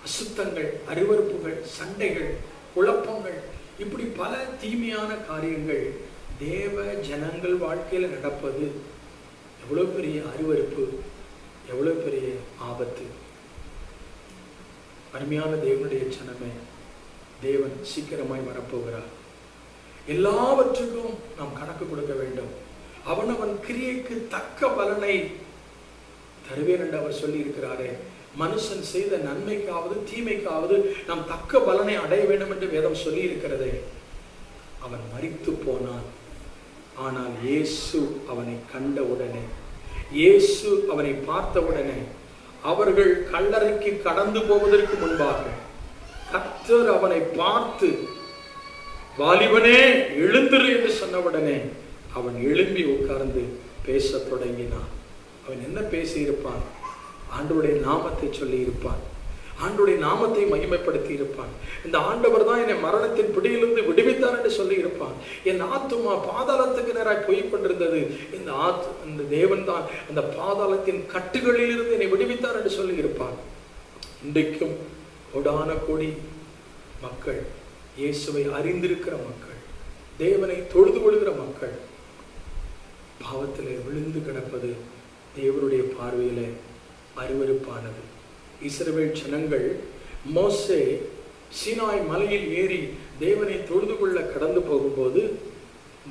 அசுத்தங்கள், அருவருப்புகள், சண்டைகள், குழப்பங்கள், இப்படி பல தீமையான காரியங்கள் தேவ ஜனங்கள் வாழ்க்கையில நடப்பது எவ்வளவு பெரிய அருவருப்பு, எவ்வளவு பெரிய ஆபத்து. அருமையான தேவனுடைய ஜனமே, தேவன் சீக்கிரமாய் வரப்போகிறார். எல்லாவற்றுக்கும் நாம் கணக்கு கொடுக்க வேண்டும். அவனவன் கிரியைக்கு தக்க பலனை தருவேன் என்று அவர் சொல்லி இருக்கிறாரே. மனுஷன் செய்த நன்மைக்காவது தீமைக்காவது நாம் தக்க பலனை அடைய வேண்டும் என்று வேதம் சொல்லி இருக்கிறதே. அவன் மரித்து போனான். ஆனால் இயேசு அவனை கண்ட உடனே, இயேசு அவனை பார்த்த உடனே, அவர்கள் கல்லறைக்கு கடந்து போவதற்கு முன்பாக கர்த்தர் அவனை பார்த்து, வாலிபனே எழுந்திரு என்று சொன்னவுடனே அவன் எழும்பி உட்கார்ந்து பேசத் தொடங்கினான். அவன் என்ன பேசி இருப்பான்? ஆண்டவருடைய நாமத்தை சொல்லி இருப்பான். ஆண்டவருடைய நாமத்தை மகிமைப்படுத்தி இருப்பான். இந்த ஆண்டவர் தான் என்னை மரணத்தின் பிடியிலிருந்து விடுவித்தார் என்று சொல்லி இருப்பான். என் ஆத்துமா பாதாளத்துக்கு நேராய் போய் கொண்டிருந்தது. இந்த தேவன் தான் அந்த பாதாளத்தின் கட்டுகளில் இருந்து என்னை விடுவித்தார் என்று சொல்லி இருப்பான். இன்றைக்கும் கோடான கோடி மக்கள், இயேசுவை அறிந்திருக்கிற மக்கள், தேவனை தொழுது கொள்கிற மக்கள் பாவத்திலே விழுந்து கிடப்பது தேவனுடைய பார்வையிலே அருவருப்பானது. இஸ்ரவேல் ஜனங்கள் மோசே சீனாய் மலையில் ஏறி தேவனை தொழுது கொள்ள கடந்து போகும்போது,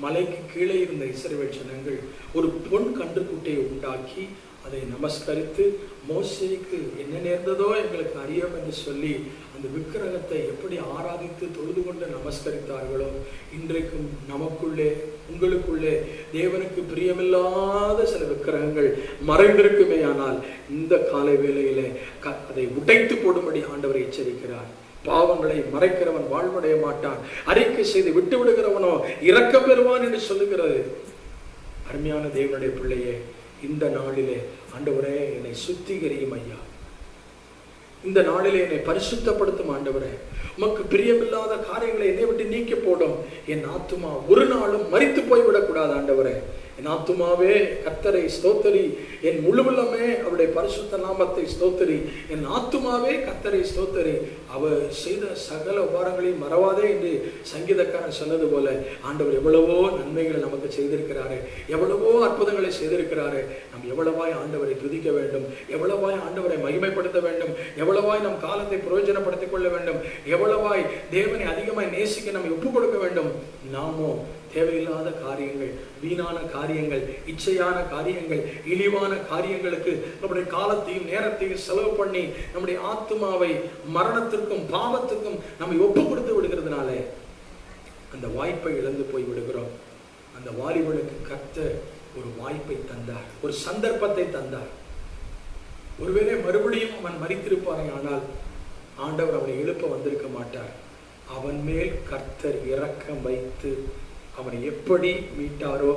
மலைக்கு கீழே இருந்த இஸ்ரவேல் ஜனங்கள் ஒரு பொன் கன்றுக்குட்டியை உண்டாக்கி அதை நமஸ்கரித்து, மோசேக்கு என்ன நேர்ந்ததோ எங்களுக்கு அறியோம் என்று சொல்லி அந்த விக்கிரகத்தை எப்படி ஆராதித்து தொழுது கொண்டு நமஸ்கரித்தார்களோ, இன்றைக்கும் நமக்குள்ளே உங்களுக்குள்ளே தேவனுக்கு பிரியமில்லாத சில விக்கிரகங்கள் மறைந்திருக்குமே. ஆனால் இந்த காலை வேளையிலே அதை உடைத்து போடும்படி ஆண்டவர் எச்சரிக்கிறார். பாவங்களை மறைக்கிறவன் வாழ்வடைய மாட்டான், அறிக்கை செய்து விட்டு விடுகிறவனோ இரக்கம் பெறுவான் என்று சொல்லுகிறது. அருமையான தேவனுடைய பிள்ளையே, இந்த நாளிலே ஆண்டவரே என்னை சுத்திகரியும் ஐயா, இந்த நாளிலே என்னை பரிசுத்தப்படுத்தும் ஆண்டவரே, உமக்கு பிரியமில்லாத காரியங்களை என்னை விட்டு நீக்கி போடும். என் ஆத்துமா ஒரு நாளும் மரித்து போய்விடக்கூடாது ஆண்டவரே. என் ஆத்துமாவே கர்த்தரை ஸ்தோத்தரி, என் முழுவலமே அவருடைய பரிசுத்த நாமத்தை ஸ்தோத்தரி. என் ஆத்துமாவே கர்த்தரை ஸ்தோத்தரி, அவர் செய்த சகல உபகாரங்களையும் மறவாதே என்று சங்கீதக்காரன் சொன்னது போல, ஆண்டவர் எவ்வளவோ நன்மைகளை நமக்கு செய்திருக்கிறாரு, எவ்வளவோ அற்புதங்களை செய்திருக்கிறாரு. நாம் எவ்வளவாய் ஆண்டவரை துதிக்க வேண்டும், எவ்வளவாய் ஆண்டவரை மகிமைப்படுத்த வேண்டும், எவ்வளவாய் நம் காலத்தை பிரயோஜனப்படுத்திக் கொள்ள வேண்டும், எவ்வளவாய் தேவனை அதிகமாய் நேசிக்க நம்ம ஒப்புக் கொடுக்க வேண்டும். நாமோ தேவையில்லாத காரியங்கள், வீணான காரியங்கள், இச்சையான காரியங்கள், இழிவான காரியங்களுக்கு நம்முடைய காலத்தையும் நேரத்தையும் செலவு பண்ணி நம்முடைய ஆத்துமாவை மரணத்திற்கும் பாவத்துக்கும் நம்மை ஒப்பு கொடுத்து விடுகிறதுனால அந்த வாய்ப்பை இழந்து போய் விடுகிறோம். அந்த வாலிபனுக்கு கர்த்தர் ஒரு வாய்ப்பை தந்தார், ஒரு சந்தர்ப்பத்தை தந்தார். ஒருவேளை மறுபடியும் அவன் மரித்திருப்பானே, ஆனால் ஆண்டவர் அவனை எழுப்ப வந்திருக்க மாட்டார். அவன் மேல் கர்த்தர் இரக்கம் வைத்து அவனை எப்படி மீட்டாரோ,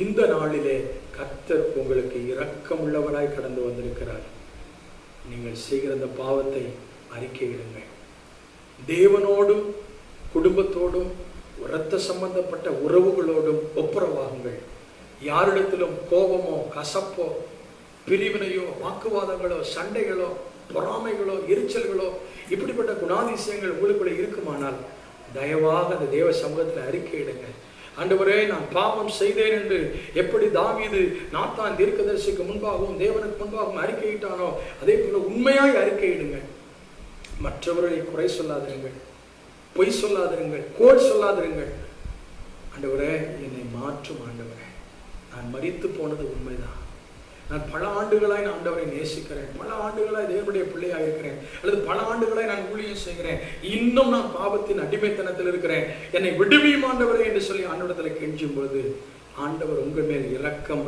இந்த நாளிலே கர்த்தர் உங்களுக்கு இரக்கம் உள்ளவராய் கடந்து வந்திருக்கிறார். நீங்கள் செய்கிற அந்த பாவத்தை அறிக்கையிடுங்கள். தேவனோடும் குடும்பத்தோடும் இரத்த சம்பந்தப்பட்ட உறவுகளோடும் ஒப்புரவாகுங்கள். யாரிடத்திலும் கோபமோ கசப்போ பிரிவினையோ வாக்குவாதங்களோ சண்டைகளோ பொறாமைகளோ எரிச்சல்களோ இப்படிப்பட்ட குணாதிசயங்கள் உங்களுக்குள்ள இருக்குமானால் தயவாக அந்த தேவ சமூகத்தில் அறிக்கையிடுங்கள். ஆண்டவரே, நான் பாவம் செய்தேன் என்று எப்படி தாவீது நாத்தான் தீர்க்கதரிசிக்கு முன்பாகவும் தேவனுக்கு முன்பாகவும் அறிக்கையிட்டானோ, அதே போல உண்மையாய் அறிக்கையிடுங்கள். மற்றவர்களை குறை சொல்லாதிருங்கள், பொய் சொல்லாதிருங்கள், கோல் சொல்லாதிருங்கள். ஆண்டவரே, என்னை மாற்றும் ஆண்டவரே, நான் மரித்து போனது உண்மைதான், நான் பல ஆண்டுகளாய் நான் ஆண்டவரை நேசிக்கிறேன், பல ஆண்டுகளாய் தேவனுடைய பிள்ளையாக இருக்கிறேன், அல்லது பல ஆண்டுகளாய் நான் ஊழியம் செய்கிறேன், இன்னும் நான் பாவத்தின் அடிமைத்தனத்தில் இருக்கிறேன், என்னை விடுவியும் ஆண்டவரே என்று சொல்லி ஆண்டவரத்தில் கெஞ்சும் பொழுது ஆண்டவர் உங்கள் மேல் இரக்கம்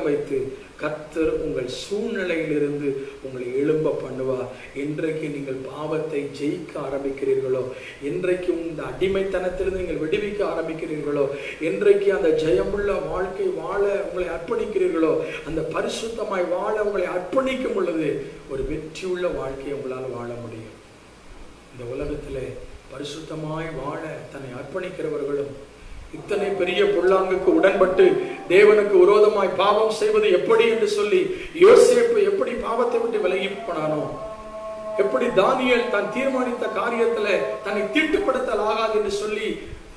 வைத்து கர்த்தர் உங்கள் சூழ்நிலையிலிருந்து உங்களை எழும்ப பண்ணுவார். என்றைக்கு நீங்கள் பாவத்தை ஜெயிக்க ஆரம்பிக்கிறீர்களோ, என்றைக்கு இந்த அடிமைத்தனத்திலிருந்து நீங்கள் விடுவிக்க ஆரம்பிக்கிறீர்களோ, என்றைக்கு அந்த ஜெயமுள்ள வாழ்க்கை வாழ உங்களை அர்ப்பணிக்கிறீர்களோ, அந்த பரிசுத்தமாய் வாழ உங்களை அர்ப்பணிக்கும் பொழுது ஒரு வெற்றியுள்ள வாழ்க்கையை உங்களால் வாழ முடியும். இந்த உலகத்திலே பரிசுத்தமாய் வாழ தன்னை அர்ப்பணிக்கிறவர்களும் இத்தனை பெரிய பொல்லாங்குக்கு உடன்பட்டு தேவனுக்கு விரோதமாய் பாவம் செய்வது எப்படி என்று சொல்லி யோசேப்பு எப்படி பாவத்தை விட்டு விலகி போனானோ, எப்படி தானியேல் தான் தீர்மானித்த காரியத்துல தன்னை தீட்டுப்படுத்தல் ஆகாது என்று சொல்லி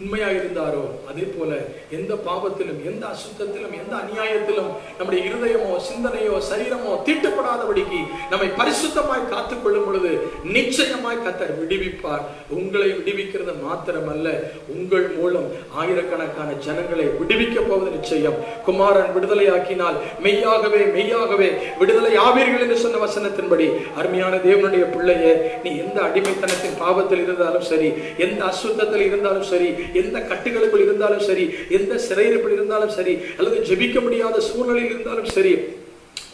உண்மையா இருந்தாரோ, அதே போல எந்த பாவத்திலும், எந்த அசுத்தத்திலும், எந்த அநியாயத்திலும் நம்முடைய இருதயமோ சிந்தனையோ சரீரமோ தீட்டுப்படாதபடிக்கு நம்மை பரிசுத்தமாய் காத்துக் கொள்ளும் பொழுது நிச்சயமாய் கர்த்தர் விடுவிப்பார். உங்களை விடுவிக்கிறது மாத்திரமல்ல, உங்கள் மூலம் ஆயிரக்கணக்கான ஜனங்களை விடுவிக்க போவது நிச்சயம். குமாரன் விடுதலையாக்கினால் மெய்யாகவே மெய்யாகவே விடுதலை ஆவீர்கள் என்று சொன்ன வசனத்தின்படி அருமையான தேவனுடைய பிள்ளையே, நீ எந்த அடிமைத்தனத்தின் பாவத்தில் இருந்தாலும் சரி, எந்த அசுத்தத்தில் இருந்தாலும் சரி, எந்த கட்டுகளுக்குள் இருந்தாலும் சரி, எந்த சிறையிருப்பில் இருந்தாலும் சரி, அல்லது ஜெபிக்க முடியாத சூழ்நிலையில் இருந்தாலும் சரி,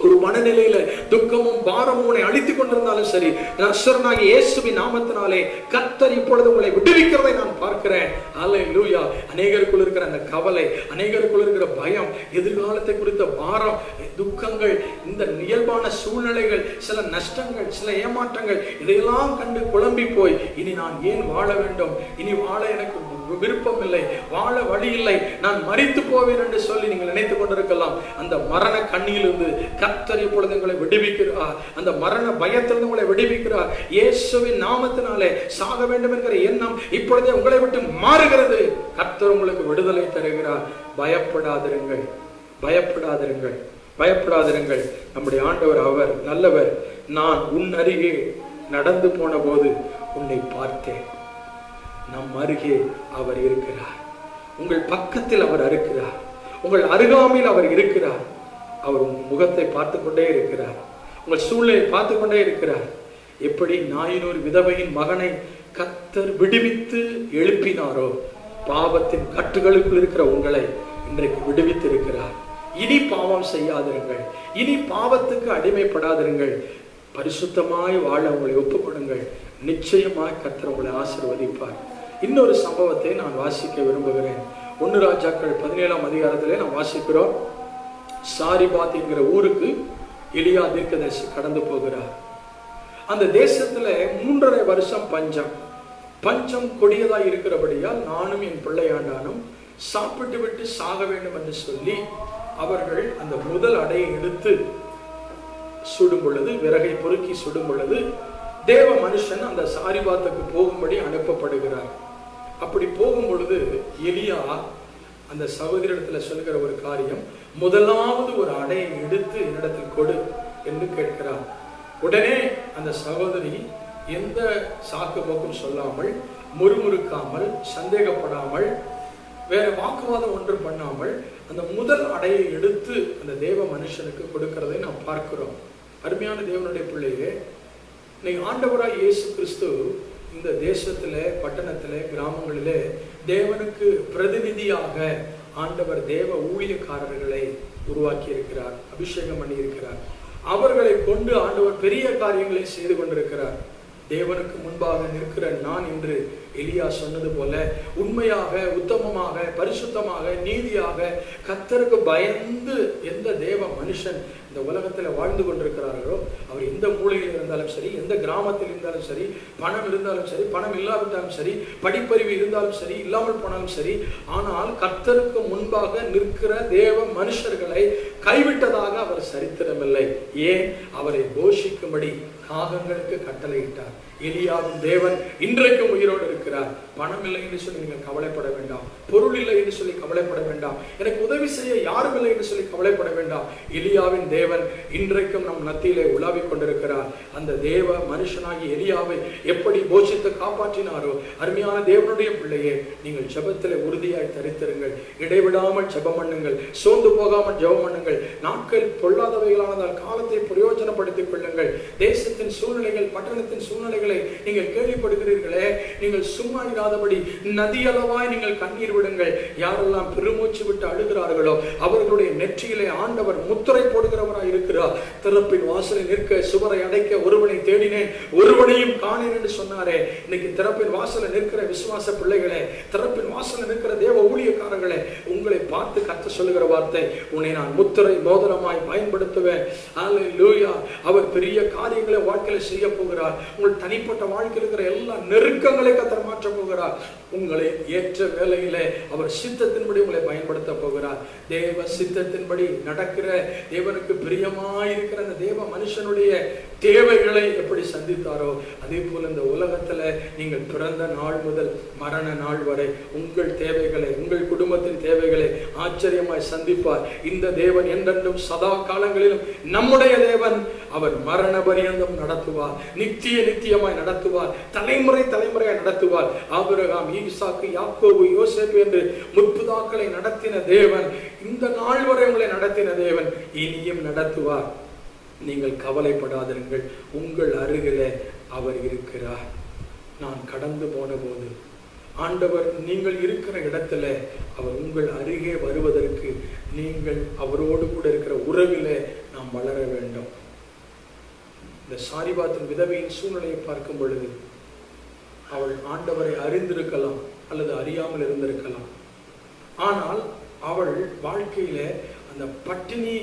ஒரு மனநிலையில துக்கமும் பாரமும் உன்னை அழித்துக் கொண்டிருந்தாலும் சரி, நசரேயனாகிய இயேசுவின் நாமத்தினாலே கர்த்தர் இப்பொழுது உங்களை விடுவிக்கிறதை நான் பார்க்கிறேன். அல்லேலூயா. அநேகருக்குள் இருக்கிற அந்த கவலை, அநேகருக்குள் இருக்கிற பயம், எதிர்காலத்தை குறித்த பாரம், துக்கங்கள், இந்த இயல்பான சூழ்நிலைகள், சில நஷ்டங்கள், சில ஏமாற்றங்கள், இதையெல்லாம் கண்டு குழம்பி போய் இனி நான் ஏன் வாழ வேண்டும், இனி வாழ எனக்கு விருப்பம் இல்லை, வாழ வழி இல்லை, நான் மரித்து போவேன் என்று சொல்லி நீங்கள் நினைத்துக் கொண்டிருக்கலாம். அந்த மரண கண்ணியிலிருந்து கர்த்தர் இப்பொழுது உங்களை விடுவிக்கிறார். அந்த மரண பயத்திலிருந்து உங்களை விடுவிக்கிறார். இயேசுவின் நாமத்தினாலே சாக வேண்டும் என்கிற எண்ணம் இப்பொழுதே உங்களை விட்டு மாறுகிறது. கர்த்தர் உங்களுக்கு விடுதலை தருகிறார். பயப்படாதிருங்கள், பயப்படாதிருங்கள், பயப்படாதிருங்கள். நம்முடைய ஆண்டவர் அவர் நல்லவர். நான் உன் அருகே நடந்து போன போது உன்னை பார்த்தேன். நம் அருகே அவர் இருக்கிறார். உங்கள் பக்கத்தில் அவர் இருக்கிறார். உங்கள் அருகாமையில் அவர் இருக்கிறார். அவர் உங்கள் முகத்தை பார்த்து கொண்டே இருக்கிறார். உங்கள் சூழ்நிலையை பார்த்து கொண்டே இருக்கிறார். எப்படி நாயினூர் விதவையின் மகனை கர்த்தர் விடுவித்து எழுப்பினாரோ, பாவத்தின் கட்டுகளுக்குள் இருக்கிற உங்களை இன்றைக்கு விடுவித்து இருக்கிறார். இனி பாவம் செய்யாதிருங்கள், இனி பாவத்துக்கு அடிமைப்படாதிருங்கள். பரிசுத்தமாய் வாழ உங்களை ஒப்புக்கொடுங்கள். நிச்சயமாய் கர்த்தர் உங்களை ஆசீர்வதிப்பார். இன்னொரு சம்பவத்தை நான் வாசிக்க விரும்புகிறேன். 1 ராஜாக்கள் 17ஆம் அதிகாரத்திலே நாம் வாசிக்கிறோம். சாரிபாத் என்கிற ஊருக்கு எலியா தீர்க்கதரிசி கடந்து போகிறார். அந்த தேசத்துல 3.5 வருஷம் பஞ்சம் கொடியதாய் இருக்கிறபடியால் நானும் என் பிள்ளையாண்டானும் சாப்பிட்டு விட்டு சாக வேண்டும் என்று சொல்லி அவர்கள் அந்த முதல் அடையை எடுத்து சுடும் பொழுது, விறகை பொறுக்கி சுடும் பொழுது, தேவ மனுஷன் அந்த சாரிபாத்துக்கு போகும்படி அனுப்பப்படுகிறார். அப்படி போகும் பொழுது எலியா அந்த சகோதரிடத்துல சொல்கிற ஒரு காரியம், முதலாவது ஒரு அடையை எடுத்து என்னிடத்தில் கொடு என்று கேட்கிறார். உடனே அந்த சகோதரி எந்த சாக்கு போக்கும் சொல்லாமல், முறுமுறுக்காமல், சந்தேகப்படாமல், வேற வாக்குவாதம் ஒன்றும் பண்ணாமல் அந்த முதல் அடையை எடுத்து அந்த தேவ மனுஷனுக்கு கொடுக்கிறதை நாம் பார்க்கிறோம். அருமையான தேவனுடைய பிள்ளையே, இன்னைக்கு ஆண்டவராய் இயேசு கிறிஸ்து இந்த தேசத்துல, பட்டணத்துல, கிராமங்களிலே தேவனுக்கு பிரதிநிதியாக ஆண்டவர் தேவ ஊழியக்காரர்களை உருவாக்கி இருக்கிறார், அபிஷேகம் பண்ணி இருக்கிறார். அவர்களை கொண்டு ஆண்டவர் பெரிய காரியங்களை செய்து கொண்டிருக்கிறார். தேவனுக்கு முன்பாக நிற்கிற நான் என்று எலியா சொன்னது போல உண்மையாக, உத்தமமாக, பரிசுத்தமாக, நீதியாக, கர்த்தருக்கு பயந்து எந்த தேவ மனுஷன் இந்த உலகத்தில் வாழ்ந்து கொண்டிருக்கிறார்களோ, அவர் எந்த மூலையில் இருந்தாலும் சரி, எந்த கிராமத்தில் இருந்தாலும் சரி, பணம் இருந்தாலும் சரி, பணம் இல்லாவிட்டாலும் சரி, படிப்பறிவு இருந்தாலும் சரி, இல்லாமல் போனாலும் சரி, ஆனால் கர்த்தருக்கு முன்பாக நிற்கிற தேவ மனுஷர்களை கைவிட்டதாக அவர் சரித்திரமில்லை. ஏன்? அவரை போஷிக்கும்படி காகங்களுக்கு கட்டளையிட்டார். எலியாவின் தேவன் இன்றைக்கும் உயிரோடு இருக்கிறார். பணம் இல்லை என்று சொல்லி நீங்கள் கவலைப்பட வேண்டாம், பொருள் இல்லை என்று சொல்லி கவலைப்பட வேண்டாம், எனக்கு உதவி செய்ய யாரும் இல்லை என்று சொல்லி கவலைப்பட வேண்டாம். எலியாவின் தேவன் இன்றைக்கும் நம் மத்தியிலே உலாவிக் கொண்டிருக்கிறார். அந்த தேவ மனுஷனாகி எலியாவை எப்படி போஷித்து காப்பாற்றினாரோ, அருமையான தேவனுடைய பிள்ளையே, நீங்கள் ஜெபத்திலே உறுதியாய் தரித்திருங்கள், இடைவிடாமல் ஜெபம் பண்ணுங்கள், சோர்ந்து போகாமல் ஜெபம் பண்ணுங்கள். நாட்கள் பொல்லாதவைகளானதால் காலத்தை பிரயோஜனப்படுத்திக் கொள்ளுங்கள். தேசத்தின் சூழ்நிலைகள், பட்டணத்தின் சூழ்நிலைகளை நீங்கள் கேள்விப்படுகிறீர்களே, நீங்கள் சும்மா இராதபடி நதியளவாய் நீங்கள் கண்ணீர் விடுங்கள். யாரெல்லாம் பெருமூச்சு விட்டு அழுகிறார்களோ அவர்களுடைய நெற்றியிலே ஆண்டவர் முத்திரை போடுகிறவராய் இருக்கிறார். திறப்பின் வாசலில் நிற்க சுவரை அடைக்க ஒருவனை தேடினேன், ஒருவனையும் காணேன் என்று சொன்னாரே. இன்னைக்கு திறப்பின் வாசலில் நிற்கிற விசுவாச பிள்ளைகளே, திறப்பின் வாசலில் நிற்கிற தேவ ஊழியக்காரர்களே, உங்களை பார்த்து கர்த்தர் சொல்லுகிற வார்த்தை, உன்னை நான் முத்திரை மோதிரமாய் பயன்படுத்துவேன். ஹல்லேலூயா. அவர் பெரிய காரியங்களை வாழ்க்கையில செய்ய போகிறார். உங்கள் தனிப்பட்ட வாழ்க்கையில் இருக்கிற எல்லா நெருக்கங்களை கர்த்தர் மாற்ற போகிறார். உங்களை ஏற்ற வேளையிலே அவர் சித்தத்தின்படி உங்களை பயன்படுத்த போகிறார். தேவ சித்தத்தின்படி நடக்கிற, தேவனுக்கு பிரியமாயிருக்கிற அந்த தேவ மனுஷனுடைய தேவைகளை எப்படி சந்தித்தாரோ அதே போல இந்த உலகத்துல நீங்கள் பிறந்த நாள் முதல் மரண நாள் வரை உங்கள் தேவைகளை, உங்கள் குடும்பத்தின் தேவைகளை ஆச்சரியமாய் சந்திப்பார். இந்த தேவன் என்றென்றும் சதா காலங்களிலும் நம்முடைய தேவன். அவர் மரண பரியந்தம் நடத்துவார், நித்தியமாய் நடத்துவார், தலைமுறை தலைமுறையாய் நடத்துவார். ஆபிரகாம், ஈசாக்கு, யாக்கோபு, யோசேப்பு என்று முற்பிதாக்களை நடத்தின தேவன், இந்த நாள் வரை உங்களை நடத்தின தேவன் இனியும் நடத்துவார். நீங்கள் கவலைப்படாதிருங்கள், உங்கள் அருகிலே அவர் இருக்கிறார். நான் கடந்து போன போது ஆண்டவர் நீங்கள் இருக்கிற இடத்துல அவர் உங்கள் அருகே வருவதற்கு நீங்கள் அவரோடு கூட இருக்கிற உறவிலே நாம் வளர வேண்டும். இந்த சாரிபாத்தின் விதவையின் சூழ்நிலையை பார்க்கும் பொழுது அவள் ஆண்டவரை அறிந்திருக்கலாம் அல்லது அறியாமல் இருந்திருக்கலாம். ஆனால் அவள் வாழ்க்கையில அந்த பட்டினி,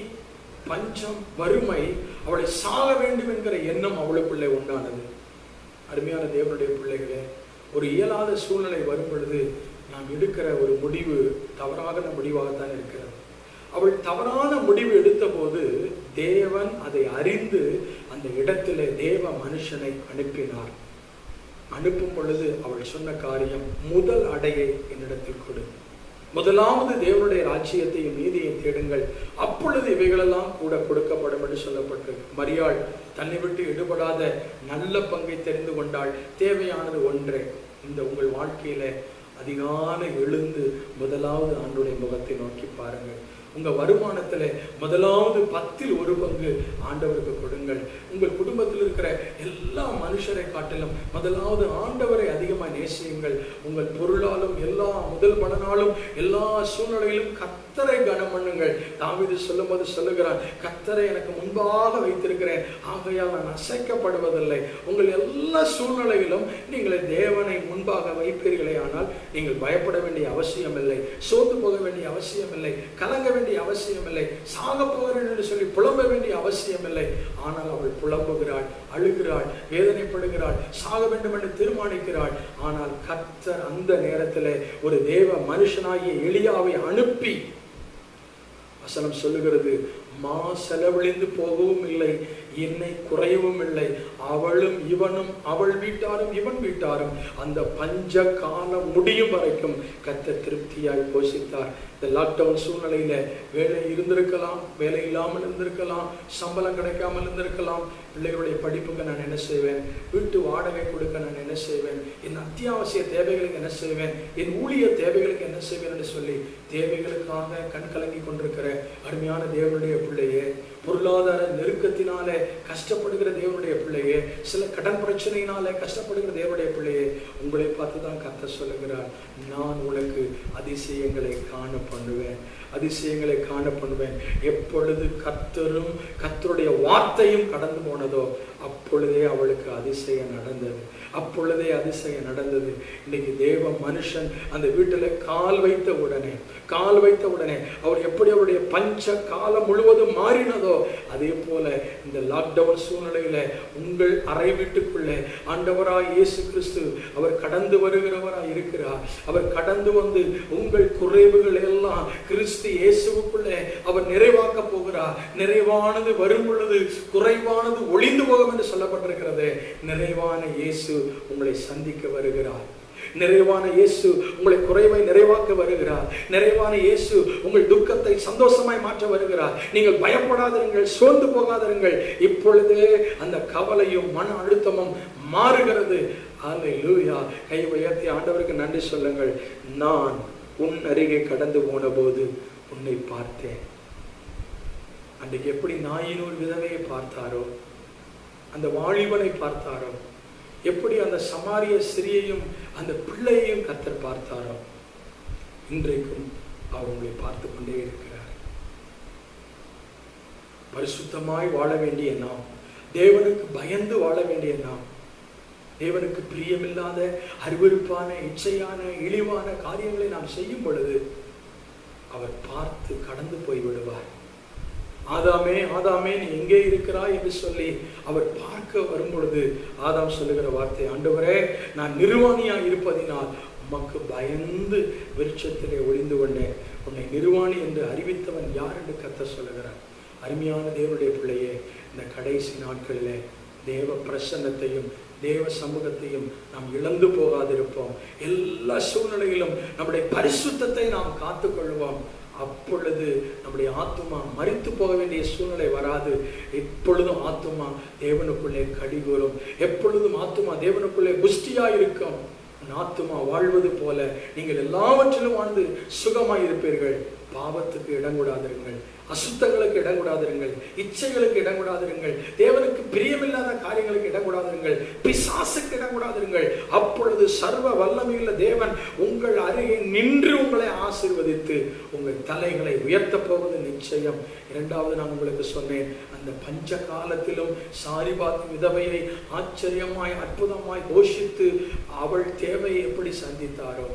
பஞ்சம், வறுமை, அவளை சாக வேண்டும் என்கிற எண்ணம் அவளுக்குள்ளே உண்டானது. அருமையான தேவனுடைய பிள்ளைகளே, ஒரு இயலாத சூழ்நிலை வரும் பொழுது நாம் எடுக்கிற ஒரு முடிவு தவறான முடிவாகத்தான் இருக்கிறது. அவள் தவறான முடிவு எடுத்த போது தேவன் அதை அறிந்து அந்த இடத்திலே தேவ மனுஷனை அனுப்பினார். அனுப்பும் பொழுது அவள் சொன்ன காரியம், முதல் அடையை என்னிடத்தில் கொடு, முதலாவது தேவனுடைய ராஜ்யத்தையும் நீதியையும் தேடுங்கள், அப்பொழுது இவைகளெல்லாம் கூட கொடுக்கப்படும் என்று சொல்லப்பட்டிருக்கு. மரியாள் தன்னை விட்டு எடுபடாத நல்ல பங்கை தெரிந்து கொண்டாள். தேவையானது ஒன்றே. இந்த உங்கள் வாழ்க்கையில அதிகாலை எழுந்து முதலாவது ஆண்டுடைய முகத்தை நோக்கி பாருங்கள். உங்க வருமானத்துல முதலாவது 10ல் 1 பங்கு ஆண்டவருக்கு கொடுங்கள். உங்கள் குடும்பத்தில் இருக்கிற எல்லா மனுஷரை காட்டிலும் முதலாவது ஆண்டவரை அதிகமாக நேசியுங்கள். உங்கள் பொருளாலும் எல்லா முதல் பலனாலும் எல்லா சூழ்நிலையிலும் கர்த்தரை கனம் பண்ணுங்கள். தாவீது சொல்லும்போது சொல்லுகிறான், கர்த்தரை எனக்கு முன்பாக வைத்திருக்கிறேன், ஆகையால் நான் அசைக்கப்படுவதில்லை. உங்கள் எல்லா சூழ்நிலையிலும் நீங்கள் தேவனை முன்பாக வைப்பீர்களே ஆனால் நீங்கள் பயப்பட வேண்டிய அவசியம் இல்லை, சோர்ந்து போக வேண்டிய அவசியம் இல்லை, கலங்க வேண்டிய அவசியம் இல்லை, சாக போகிறேன் என்று சொல்லி புலம்ப வேண்டிய அவசியம் இல்லை. ஆனால் அவள் புலம்புகிறாள், அழுகிறாள், வேதனைப்படுகிறாள், சாக வேண்டும் என்று தீர்மானிக்கிறாள். ஆனால் கர்த்தர் அந்த நேரத்தில் ஒரு தேவ மனுஷனாகிய எலியாவை அனுப்பி, வசனம் சொல்லுகிறது, மா செலவழிந்து போகவும் இல்லை, எண்ணெய் குறையவும் இல்லை, அவளும் இவனும், அவள் வீட்டாரும் இவன் வீட்டாரும் அந்த பஞ்ச காலம் முடியும் வரைக்கும் கர்த்தர் திருப்தியாய் போஷித்தார். இந்த லாக்டவுன் சூழ்நிலையில வேலை இருந்திருக்கலாம், வேலை இல்லாமல் இருந்திருக்கலாம், சம்பளம் கிடைக்காமல் இருந்திருக்கலாம். பிள்ளைகளுடைய படிப்புக்கு நான் என்ன செய்வேன், வீட்டு வாடகை கொடுக்க நான் என்ன செய்வேன், என் அத்தியாவசிய தேவைகளுக்கு என்ன செய்வேன், என் ஊழிய தேவைகளுக்கு என்ன செய்வேன் என்று சொல்லி தேவைகளுக்காக கண் கலங்கி கொண்டிருக்கிற அருமையான தேவனுடைய பிள்ளையே, பொருளாதார நெருக்கத்தினாலே கஷ்டப்படுகிற தேவனுடைய பிள்ளையே, சில கடன் பிரச்சனையினாலே கஷ்டப்படுகிற தேவனுடைய பிள்ளையே, உங்களை பார்த்து தான் கர்த்தர் சொல்லுகிறார், நான் உனக்கு அதிசயங்களை காண பண்ணுவேன், அதிசயங்களை காண பண்ணுவேன். எப்பொழுது கர்த்தரும் கர்த்தருடைய வார்த்தையும் கடந்து போனதோ அப்பொழுதே அவளுக்கு அதிசயம் நடந்தது, அப்பொழுதே அதிசயம் நடந்தது. இன்னைக்கு தேவ மனுஷன் அந்த வீட்டில் கால் வைத்த உடனே அவர் எப்படி அவருடைய பஞ்ச காலம் முழுவதும் மாறினதோ அதே போல இந்த லாக்டவுன் சூழ்நிலையில உங்கள் அறை வீட்டுக்குள்ளே ஆண்டவராய் இயேசு கிறிஸ்து அவர் கடந்து வருகிறவராய் இருக்கிறார். அவர் கடந்து வந்து உங்கள் குறைவுகள் எல்லாம் கிறிஸ்து இயேசுவுக்குள்ளே அவர் நிறைவாக்க போகிறார். நிறைவானது வரும் பொழுது குறைவானது ஒளிந்து போக துக்கம் என்று சொல்லப்பட்டிருக்கிறது. நிறைவான இயேசு உங்களை சந்திக்க வருகிறார். நிறைவான இயேசு உங்களை குறைவை நிறைவாக்க வருகிறார். நிறைவான இயேசு உங்கள் துக்கத்தை சந்தோஷமாய் மாற்ற வருகிறார். நீங்கள் பயப்படாதிருங்கள், சோர்ந்து போகாதிருங்கள். இப்பொழுதே அந்த கவலையும் மன அழுத்தமும் மாறுகிறது. அல்லேலூயா. கை உயர்த்தி ஆண்டவருக்கு நன்றி சொல்லுங்கள். நான் உன் அருகே கடந்து போன போது உன்னை பார்த்தேன். அன்றைக்கு எப்படி நாயினூர் விதவையை பார்த்தாரோ, அந்த வாலிபனை பார்த்தாரோ, எப்படி அந்த சமாரிய ஸ்திரியையும் அந்த பிள்ளையையும் கர்த்தர் பார்த்தாரோ, இன்றைக்கும் அவர் உங்களை பார்த்து கொண்டே இருக்கிறார். பரிசுத்தமாய் வாழ வேண்டிய நாம், தேவனுக்கு பயந்து வாழ வேண்டிய நாம், தேவனுக்கு பிரியமில்லாத அருவருப்பான இச்சையான இழிவான காரியங்களை நாம் செய்யும் பொழுது அவர் பார்த்து கடந்து போய் விடுவார். ஆதாமே ஆதாமே நீ எங்கே இருக்கிறாய் என்று சொல்லி அவர் பார்க்க வரும் பொழுது ஆதாம் சொல்லுகிற வார்த்தை, ஆண்டவரே நான் நிர்வாணியா இருப்பதினால் உமக்கு பயந்து விருட்சத்திலே ஒளிந்து கொண்டேன். உன்னை நிர்வாணி என்று அறிவித்தவன் யார் என்று கர்த்தர் சொல்லுகிறார். அருமையான தேவனுடைய பிள்ளையே, இந்த கடைசி நாட்களிலே தேவ பிரசன்னத்தையும் தேவ சமூகத்தையும் நாம் இழந்து போகாதிருப்போம். எல்லா சூழ்நிலையிலும் நம்முடைய பரிசுத்தத்தை நாம் காத்துக்கொள்வோம். அப்பொழுது நம்முடைய ஆத்துமா மரித்து போக வேண்டிய சூழ்நிலை வராது. எப்பொழுதும் ஆத்துமா தேவனுக்குள்ளே கடிகூறும். எப்பொழுதும் ஆத்துமா தேவனுக்குள்ளே புஷ்டியா இருக்கும். ஆத்துமா வாழ்வது போல நீங்கள் எல்லாவற்றிலும் வாழ்ந்து சுகமாய் இருப்பீர்கள். பாவத்துக்கு இடங்கூடாதிருங்கள், அசுத்தங்களுக்கு இடங்கூடாதிருங்கள், இச்சைகளுக்கு இடங்கூடாதிருங்கள், தேவனுக்கு பிரியமில்லாத காரியங்களுக்கு இடங்கூடாதிருங்கள், பிசாசுக்கு இடங்கூடாதிருங்கள். அப்பொழுது சர்வ வல்லமையுள்ள தேவன் உங்கள் அருகே நின்று உங்களை ஆசீர்வதித்து உங்கள் தலைகளை உயர்த்த போவது நிச்சயம். இரண்டாவது நான் உங்களுக்கு சொன்னேன், அந்த பஞ்ச காலத்திலும் சாரிபாத் விதவையை ஆச்சரியமாய் அற்புதமாய் போஷித்து அவள் தேவையை எப்படி சந்தித்தாரோ,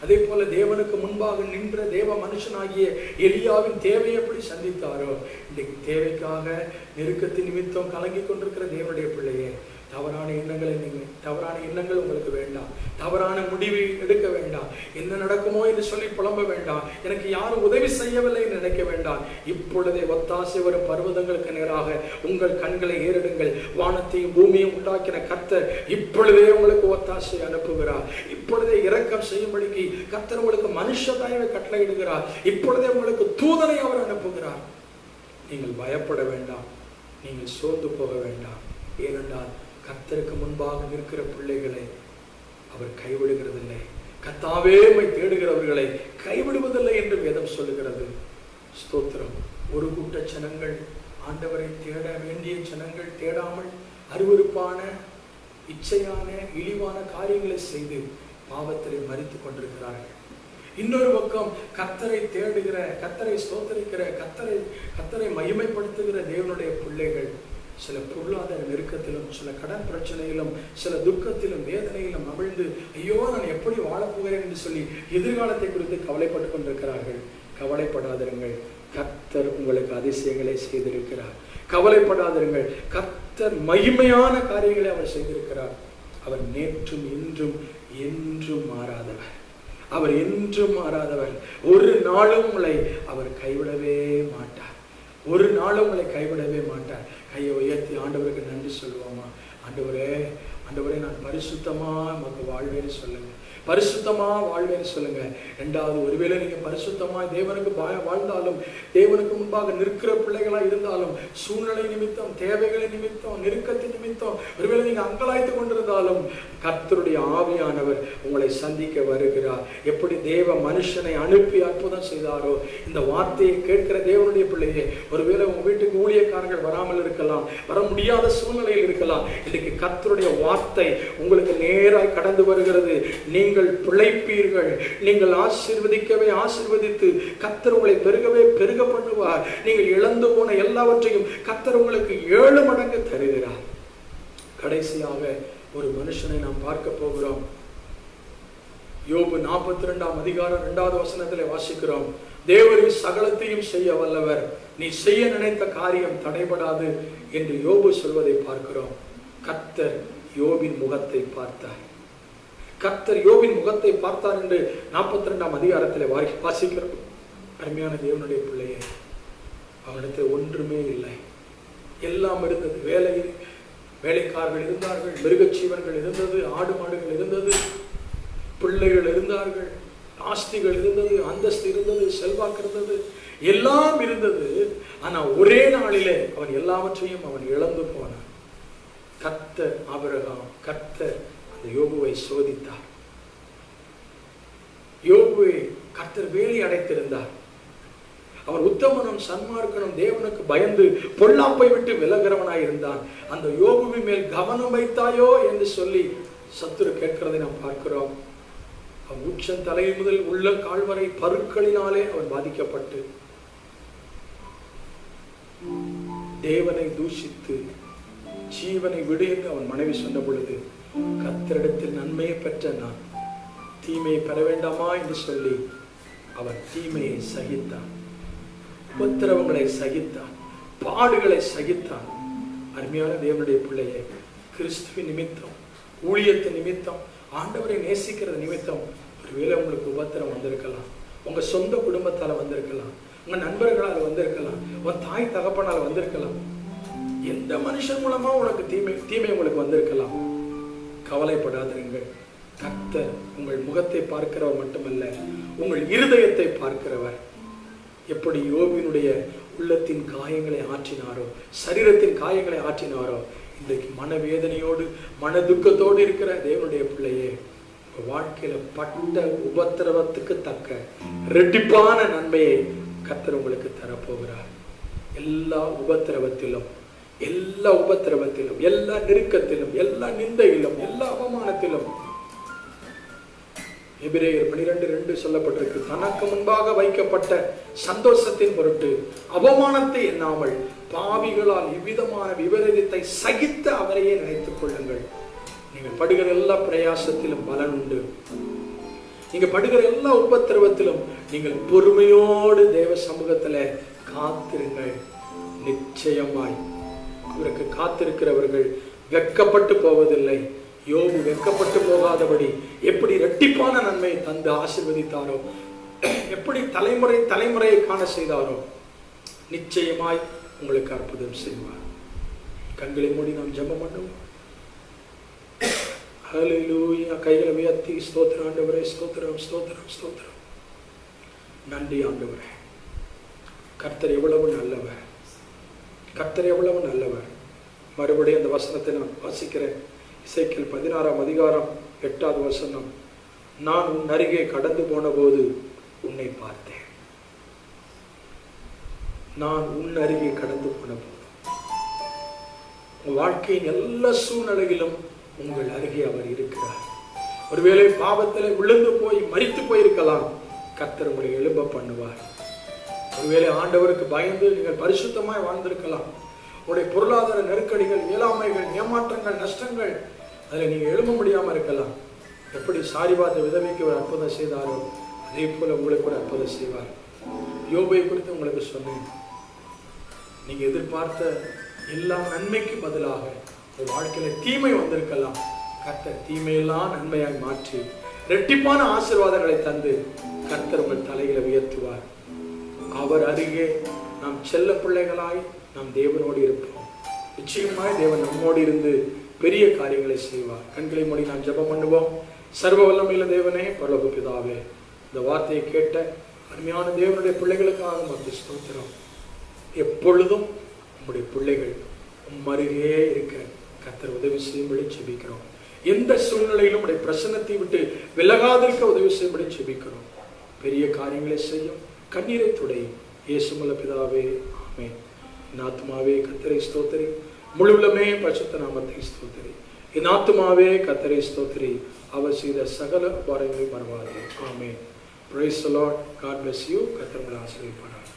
அதே போல தேவனுக்கு முன்பாக நின்ற தேவ மனுஷனாகிய எலியாவின் தேவையை எப்படி சந்தித்தாரோ, இன்றைக்கு தேவைக்காக நெருக்கத்தின் நிமித்தம் கலங்கி கொண்டிருக்கிற தேவனுடைய பிள்ளையே, தவறான எண்ணங்கள் உங்களுக்கு வேண்டாம். தவறான முடிவு எடுக்க வேண்டாம். என்ன நடக்குமோ என்று சொல்லி புலம்ப வேண்டாம். எனக்கு யாரும் உதவி செய்யவில்லை என்று நினைக்க வேண்டாம். இப்பொழுதே ஒத்தாசை வரும் பர்வதங்களுக்கு நேராக உங்கள் கண்களை ஏறெடுங்கள். வானத்தையும் பூமியையும் உண்டாக்கின கர்த்தர் இப்பொழுதே உங்களுக்கு ஒத்தாசை அனுப்புகிறார். இப்பொழுதே இரக்கம் செய்யும்படிக்கு கர்த்தர் உங்களுக்கு மனுஷ தயவை கட்டளையிடுகிறார். இப்பொழுதே உங்களுக்கு தூதனை அவர் அனுப்புகிறார். நீங்கள் பயப்பட வேண்டாம், நீங்கள் சோர்ந்து போக வேண்டாம். ஏனென்றால் கர்த்தருக்கு முன்பாக நிற்கிற பிள்ளைகளை அவர் கைவிடுகிறதில்லை. கர்த்தாவே உம்மை தேடுகிறவர்களை கைவிடுவதில்லை என்று வேதம் சொல்லுகிறது. ஸ்தோத்திரம். ஒரு கூட்ட ஜனங்கள் ஆண்டவரை தேட வேண்டிய ஜனங்கள் தேடாமல் அருவருப்பான இச்சையான இழிவான காரியங்களை செய்து பாவத்திலே மரித்து கொண்டிருக்கிறார்கள். இன்னொரு பக்கம் கர்த்தரை தேடுகிற, கர்த்தரை ஸ்தோத்தரிக்கிற, கர்த்தரை மகிமைப்படுத்துகிற தேவனுடைய பிள்ளைகள் சில பொருளாதார நெருக்கத்திலும், சில கடன் பிரச்சனையிலும், சில துக்கத்திலும், வேதனையிலும் அமிழ்ந்து ஐயோ நான் எப்படி வாழப்போகிறேன் என்று சொல்லி எதிர்காலத்தை குறித்து கவலைப்பட்டு கொண்டிருக்கிறார்கள். கவலைப்படாதிருங்கள், கர்த்தர் உங்களுக்கு அதிசயங்களை செய்திருக்கிறார். கவலைப்படாதிருங்கள், கர்த்தர் மகிமையான காரியங்களை அவர் செய்திருக்கிறார். அவர் நேற்றும் இன்றும் என்றும் மாறாதவர். அவர் என்றும் மாறாதவர். ஒரு நாளும் உங்களை அவர் கைவிடவே மாட்டார். ஒரு நாளும் உங்களை கைவிடவே மாட்டார். கையை உயர்த்தி ஆண்டவருக்கு நன்றி சொல்லுவோமா? ஆண்டவரே, ஆண்டவரே நான் பரிசுத்தமா நமக்கு வாழ்வேன்னு சொல்லுங்க. பரிசுத்தமா வாழ்வேன்னு சொல்லுங்க. ரெண்டாவது, ஒருவேளை நீங்க பரிசுத்தமா தேவனுக்கு வாழ்ந்தாலும், தேவனுக்கு முன்பாக நிற்கிற பிள்ளைகளா இருந்தாலும், சூழ்நிலை நிமித்தம், தேவைகளை நிமித்தம், நெருக்கத்தின் நிமித்தம் ஒருவேளை நீங்க அங்கலாய்த்து கொண்டிருந்தாலும் கர்த்தருடைய ஆவியானவர் உங்களை சந்திக்க வருகிறார். எப்படி தேவ மனுஷனை அனுப்பி அற்புதம் செய்தாரோ, இந்த வார்த்தையை கேட்கிற தேவனுடைய பிள்ளையே, ஒருவேளை உங்க வீட்டுக்கு ஊழியக்காரர்கள் வராமல் இருக்கலாம், வர முடியாத சூழ்நிலையில் இருக்கலாம். இன்னைக்கு கர்த்தருடைய வார்த்தை உங்களுக்கு நேராய் கடந்து வருகிறது. நீங்கள் பிழைப்பீர்கள். நீங்கள் ஆசீர்வதிக்கவே ஆசீர்வதித்து கர்த்தர் உங்களை பெருகவே பெருக பண்ணுவார். நீங்கள் இழந்து போன எல்லாவற்றையும் கர்த்தர் உங்களுக்கு 7 மடங்கு தருகிறார். கடைசியாக ஒரு மனுஷனை நாம் பார்க்க போகிறோம். யோபு 42ஆம் அதிகாரம் 2வது வசனத்திலே வாசிக்கிறோம். தேவரீர் சகலத்தையும் செய்ய வல்லவர், நீ செய்ய நினைத்த காரியம் தடைபடாது என்று யோபு சொல்வதை பார்க்கிறோம். கர்த்தர் யோபின் முகத்தை பார்த்தார். கர்த்தர் யோபின் முகத்தை பார்த்தார் என்று 42ஆம் அதிகாரத்தில் வாசிக்கிறோம். அருமையான தேவனுடைய பிள்ளையே, அவனிடத்தில் ஒன்றுமே இல்லை. எல்லாம் இருந்தது. வேலை வேலைக்காரர்கள் இருந்தார்கள், மிருகச்சீவன்கள் இருந்தது, ஆடு மாடுகள் இருந்தது, பிள்ளைகள் இருந்தார்கள், ஆஸ்திகள் இருந்தது, அந்தஸ்து இருந்தது, செல்வாக்கு இருந்தது, எல்லாம் இருந்தது. ஆனா ஒரே நாளிலே அவன் எல்லாவற்றையும் அவன் இழந்து போனான். கர்த்தர் ஆபிரகாம், கர்த்தர் அந்த யோபுவை சோதித்தார். யோபுவை கர்த்தர் வேலி அடைத்திருந்தார். அவன் உத்தமனும் சன்மார்க்கனும், தேவனுக்கு பயந்து பொல்லாப்பை விட்டு விலகிறவனாய் இருந்தான். அந்த யோபுவின் மேல் கவனம் வைத்தாயோ என்று சொல்லி சத்துரு கேட்கிறதை நாம் பார்க்கிறோம். அவன் உச்சன் தலை முதல் உள்ள கால்வரை பருக்களினாலே அவன் பாதிக்கப்பட்டு தேவனை தூஷித்து ஜீவனை விடு என்று அவன் மனைவி சொன்ன பொழுது, கர்த்தரிடத்தில் நன்மையை பெற்ற நான் தீமையை பெற வேண்டாமா என்று சொல்லி அவன் தீமையை சகித்தான், உபத்திரவங்களை சகித்தான், பாடுகளை சகித்தான். அருமையான தேவனுடைய பிள்ளையை, கிறிஸ்துவின் நிமித்தம், ஊழியத்தின் நிமித்தம், ஆண்டவரை நேசிக்கிற நிமித்தம் ஒருவேளை உங்களுக்கு உபத்திரம் வந்திருக்கலாம். உங்க சொந்த குடும்பத்தால வந்திருக்கலாம், உங்க நண்பர்களால் வந்திருக்கலாம், உங்க தாய் தகப்பனால் வந்திருக்கலாம், எந்த மனுஷன் மூலமா உனக்கு தீமை உங்களுக்கு வந்திருக்கலாம். கவலைப்படாதீர்கள். கர்த்தர் உங்கள் முகத்தை பார்க்கிறவர் மட்டுமல்ல, உங்கள் இருதயத்தை பார்க்கிறவர். எப்படி யோபினுடைய உள்ளத்தின் காயங்களை ஆற்றினாரோ, சரீரத்தின் காயங்களை ஆற்றினாரோ, இன்றைக்கு மனவேதனையோடு மன துக்கத்தோடு இருக்கிற தேவனுடைய பிள்ளையே, வாழ்க்கையில பட்ட உபத்திரவத்துக்கு தக்க ரெட்டிப்பான நன்மையை கர்த்தர் உங்களுக்கு தரப்போகிறார். எல்லா உபத்திரவத்திலும், எல்லா நெருக்கத்திலும், எல்லா நிந்தையிலும், எல்லா அவமானத்திலும், எபிரேயர் 12:2 சொல்லப்பட்டிருக்கு, தனக்கு முன்பாக வைக்கப்பட்ட சந்தோஷத்தின் பொருட்டு அவமானத்தை எண்ணாமல் பாவிகளால் இவ்விதமான விபரீதத்தை சகித்த அவரையே நினைத்துக் கொள்ளுங்கள். நீங்கள் படுகிற எல்லா பிரயாசத்திலும் பலன் உண்டு. நீங்க படுகிற எல்லா உபத்திரவத்திலும் நீங்கள் பொறுமையோடு தேவ சமூகத்துல காத்திருங்கள். நிச்சயமாய் அவருக்கு காத்திருக்கிறவர்கள் வெட்கப்பட்டு போவதில்லை. யோபு வெட்கப்பட்டு போகாதபடி எப்படி இரட்டிப்பான நன்மை தந்து ஆசீர்வதித்தாரோ, எப்படி தலைமுறையை காண செய்தாரோ, நிச்சயமாய் உங்களுக்கு அற்புதம் செய்வார். கண்களை மூடி நாம் ஜெபம் பண்ணுவோம். ஹல்லேலூயா. கைகளை உயர்த்தி ஸ்தோத்திரம் ஆண்டவரே, ஸ்தோத்திரம் ஸ்தோத்திரம் ஸ்தோத்திரம். நன்றி ஆண்டவரே. கர்த்தர் எவ்வளவு நல்லவர், கர்த்தர் எவ்வளவு நல்லவர். மறுபடியும் அந்த வசனத்தை நான் வாசிக்கிறேன். எசேக்கியேல் 16:8 நான் உன் அருகே கடந்து போன போது உன்னை பார்த்தேன். நான் உன் அருகே கடந்து போன போது, உங்கள் வாழ்க்கையின் எல்லா சூழ்நிலையிலும் உங்கள் அருகே அவர் இருக்கிறார். ஒருவேளை பாவத்தில் விழுந்து போய் மரித்து போயிருக்கலாம், கர்த்தர் உங்களை எழும்ப பண்ணுவார். ஒருவேளை ஆண்டவருக்கு பயந்து நீங்கள் பரிசுத்தமாய் வாழ்ந்திருக்கலாம். உங்களுடைய பொருளாதார நெருக்கடிகள், இயலாமைகள், ஏமாற்றங்கள், நஷ்டங்கள், அதில் நீங்கள் எழும்ப முடியாமல் இருக்கலாம். எப்படி சாரிபாத விதவைக்கு ஒரு அற்புதம் செய்தாரோ, அதே போல உங்களுக்கு ஒரு அற்புதம் செய்வார். யோபை குறித்து உங்களுக்கு சொன்னேன். நீங்க எதிர்பார்த்த எல்லா நன்மைக்கு பதிலாக ஒரு வாழ்க்கையில தீமை வந்திருக்கலாம். கர்த்தர் தீமையெல்லாம் நன்மையாய் மாற்றி இரட்டிப்பான ஆசீர்வாதங்களை தந்து கர்த்தர் உங்கள் தலையில உயர்த்துவார். அவர் அருகே நாம் செல்ல பிள்ளைகளாய் நாம் தேவனோடு இருப்போம். நிச்சயமாய் தேவன் நம்மோடு இருந்து பெரிய காரியங்களை செய்வார். கண்களை மூடி நாம் ஜெபம் பண்ணுவோம். சர்வ வல்லமையுள்ள தேவனே, பரலோக பிதாவே, இந்த வார்த்தையை கேட்ட அருமையான தேவனுடைய பிள்ளைகளுக்காக மத்திய ஸ்தோத்திரம். எப்பொழுதும் நம்முடைய பிள்ளைகள் அருகே இருக்க கர்த்தர் உதவி செய்யும்படி ஜெபிக்கிறோம். எந்த சூழ்நிலையிலும் உடைய பிரசன்னத்தை விட்டு விலகாதிருக்க உதவி செய்யும்படி ஜெபிக்கிறோம். பெரிய காரியங்களை செய்யும், கண்ணீரை துடையும். இயேசுமுள்ள பிதாவே, ஆமென். என் ஆத்துமாவே கர்த்தரை ஸ்தோத்திரி, முழுவலுமே பரிசுத்த நாமத்தை ஸ்தோத்திரி. என் ஆத்துமாவே கர்த்தரை ஸ்தோத்திரி, அவர் செய்த சகல உபகாரங்களை மறவாதே. ஆமென். Praise the Lord. God bless you. கர்த்தர் உங்களை ஆசீர்வதிப்பாராக.